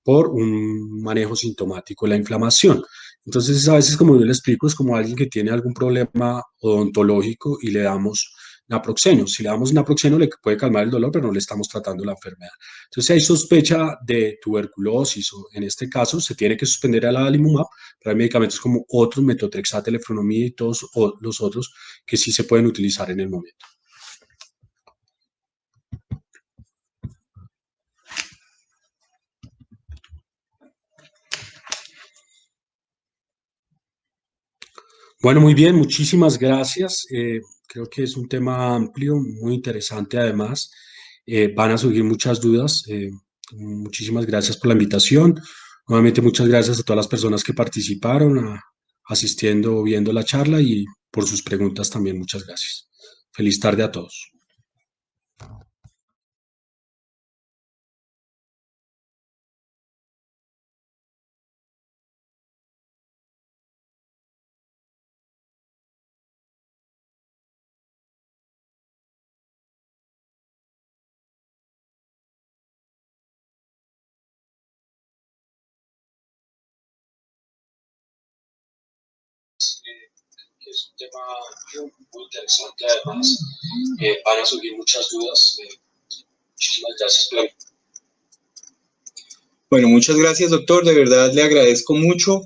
por un manejo sintomático de la inflamación. Entonces, a veces, como yo le explico, es como alguien que tiene algún problema odontológico y le damos naproxeno. Si le damos naproxeno le puede calmar el dolor, pero no le estamos tratando la enfermedad. Entonces, si hay sospecha de tuberculosis o en este caso se tiene que suspender el adalimumab, pero hay medicamentos como otros, metotrexate, leflunomida y todos los otros que sí se pueden utilizar en el momento. Bueno, muy bien, muchísimas gracias. Creo que es un tema amplio, muy interesante además. Van a surgir muchas dudas. Muchísimas gracias por la invitación. Nuevamente, muchas gracias a todas las personas que participaron, asistiendo, viendo la charla y por sus preguntas también. Muchas gracias. Feliz tarde a todos. Que es un tema muy interesante además. Van a surgir muchas dudas. Muchísimas gracias por la invitación. Bueno, muchas gracias, doctor. De verdad le agradezco mucho.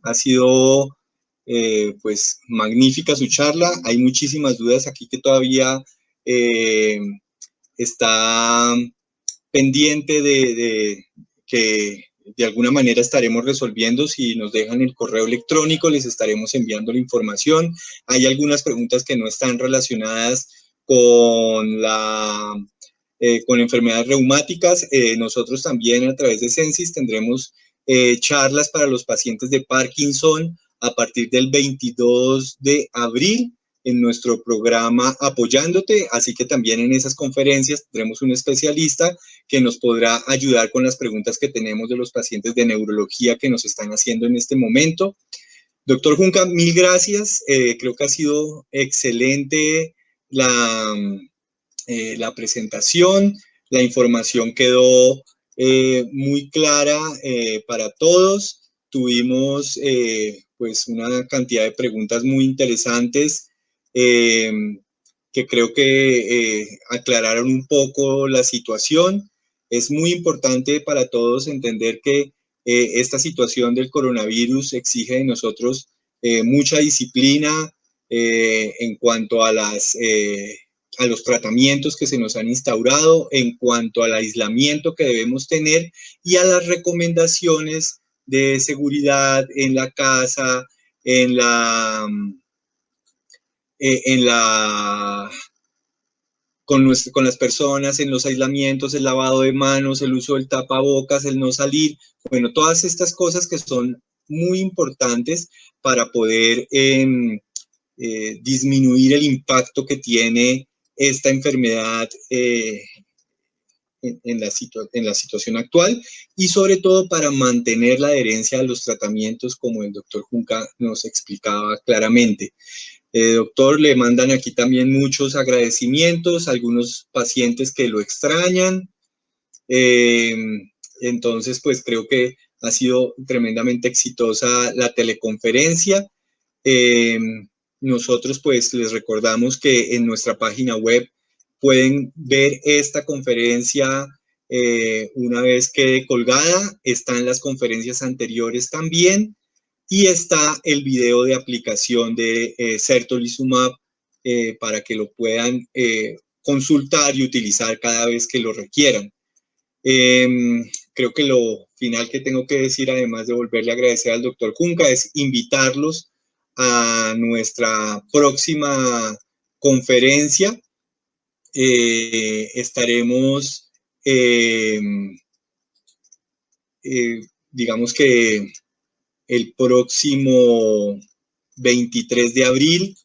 Ha sido pues magnífica su charla. Hay muchísimas dudas aquí que todavía está pendiente de que de alguna manera estaremos resolviendo. Si nos dejan el correo electrónico, les estaremos enviando la información. Hay algunas preguntas que no están relacionadas con con enfermedades reumáticas. Nosotros también a través de Sensis tendremos charlas para los pacientes de Parkinson a partir del 22 de abril en nuestro programa Apoyándote, así que también en esas conferencias tendremos un especialista que nos podrá ayudar con las preguntas que tenemos de los pacientes de neurología que nos están haciendo en este momento. Doctor Junca, mil gracias. Creo que ha sido excelente la presentación. La información quedó muy clara para todos. Tuvimos pues una cantidad de preguntas muy interesantes que creo que aclararon un poco la situación. Es muy importante para todos entender que esta situación del coronavirus exige de nosotros mucha disciplina en cuanto a los tratamientos que se nos han instaurado, en cuanto al aislamiento que debemos tener y a las recomendaciones de seguridad en la casa, en la con las personas, en los aislamientos, el lavado de manos, el uso del tapabocas, el no salir, bueno, todas estas cosas que son muy importantes para poder disminuir el impacto que tiene esta enfermedad en la situación actual y sobre todo para mantener la adherencia a los tratamientos como el doctor Junca nos explicaba claramente. Doctor, le mandan aquí también muchos agradecimientos, algunos pacientes que lo extrañan. Entonces, pues creo que ha sido tremendamente exitosa la teleconferencia. Nosotros pues les recordamos que en nuestra página web pueden ver esta conferencia una vez quede colgada. Están las conferencias anteriores también. Y está el video de aplicación de Certolizumab para que lo puedan consultar y utilizar cada vez que lo requieran. Creo que lo final que tengo que decir, además de volverle a agradecer al doctor Junca, es invitarlos a nuestra próxima conferencia. Estaremos, digamos que el próximo 23 de abril,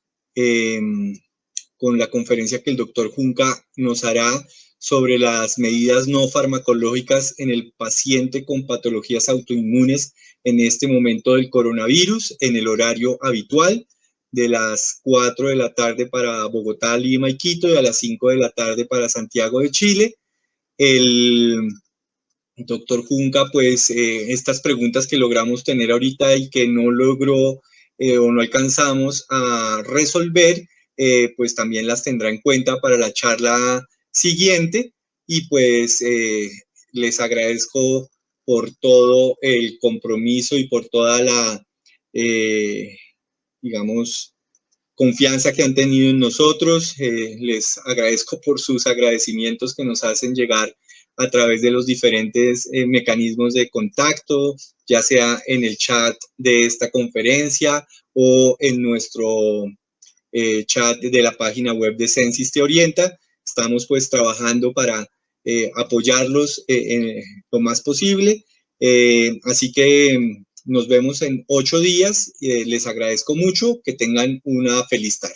con la conferencia que el doctor Junca nos hará sobre las medidas no farmacológicas en el paciente con patologías autoinmunes en este momento del coronavirus, en el horario habitual, de las 4 de la tarde para Bogotá, Lima y Quito, y a las 5 de la tarde para Santiago de Chile. El doctor Junca, pues estas preguntas que logramos tener ahorita y que no logró o no alcanzamos a resolver, pues también las tendrá en cuenta para la charla siguiente y pues les agradezco por todo el compromiso y por toda la, digamos, confianza que han tenido en nosotros. Les agradezco por sus agradecimientos que nos hacen llegar a través de los diferentes mecanismos de contacto, ya sea en el chat de esta conferencia o en nuestro chat de la página web de Censis Te Orienta. Estamos pues trabajando para apoyarlos lo más posible. Así que nos vemos en 8 días. Les agradezco mucho. Que tengan una feliz tarde.